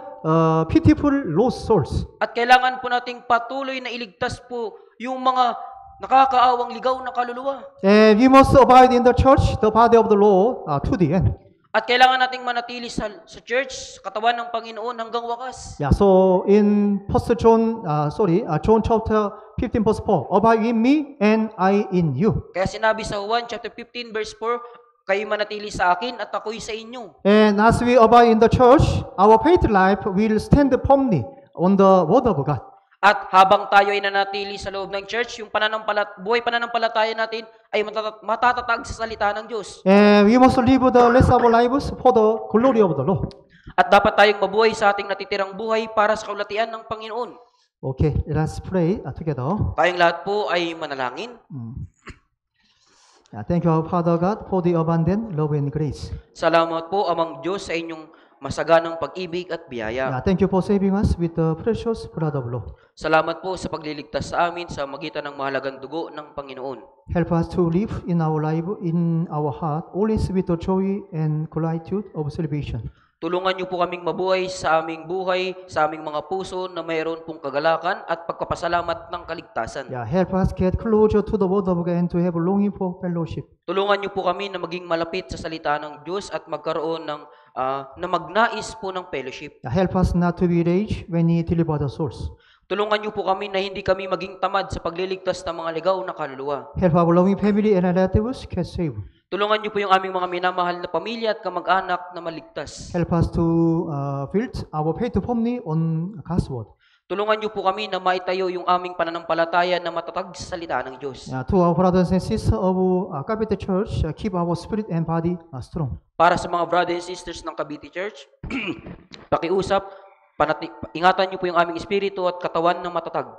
pitiful lost souls. At kailangan po nating patuloy na iligtas po yung mga nakakaawang ligaw na kaluluwa. And we must abide in the church, the body of the Lord, to the end. At kailangan nating manatili sa church, sa katawan ng Panginoon hanggang wakas. Yeah, so in John chapter 15 verse 4, abide in me and I in you. Kaya sinabi sa Juan chapter 15 verse 4, kayo manatili sa akin at ako'y sa inyo. And as we abide in the church, our faith life will stand firmly on the word of God. At habang tayo ay nanatili sa loob ng church, yung buhay pananampalataya natin ay matatatag sa salita ng Diyos. And we must live the rest of our lives for the glory of the Lord. At dapat tayong mabuhay sa ating natitirang buhay para sa kaulatian ng Panginoon. Okay, let's pray together. Tayong lahat po ay manalangin. Thank you, our Father God, for the abundant love and grace. Salamat po, Amang Diyos, sa inyong masaganang pag-ibig at biyaya. Thank you for saving us with the precious blood of Lord. Salamat po sa pagliligtas sa amin sa magitan ng mahalagang dugo ng Panginoon. Help us to live in our life, in our heart, always with the joy and gratitude of salvation. Tulungan niyo po kaming mabuhay sa aming buhay, sa aming mga puso na mayroon pong kagalakan at pagpapasalamat ng kaligtasan. Help us get closer to the Word of God and to have longing for fellowship. Tulungan niyo po kami na maging malapit sa salita ng Diyos at magkaroon ng na magnais po ng fellowship. Help us not to be rage when He deliver the souls. Tulungan niyo po kami na hindi kami maging tamad sa pagliligtas ng mga ligaw na kaluluwa. Help our loving family and relatives get saved. Tulungan niyo po yung aming mga minamahal na pamilya at kamag-anak na maligtas. Help us to build our faith firmly on God's Word. Tulungan niyo po kami na maitayo yung aming pananampalataya na matatag sa salita ng Diyos. To our brothers and sisters of Cavite Church, keep our spirit and body strong. Para sa mga brothers and sisters ng Cavite Church, pakiusap, ingatan niyo po yung aming espiritu at katawan na matatag.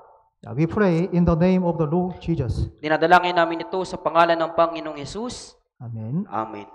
We pray in the name of the Lord Jesus. Dinadalangin namin ito sa pangalan ng Panginoong Hesus. Amen. Amen.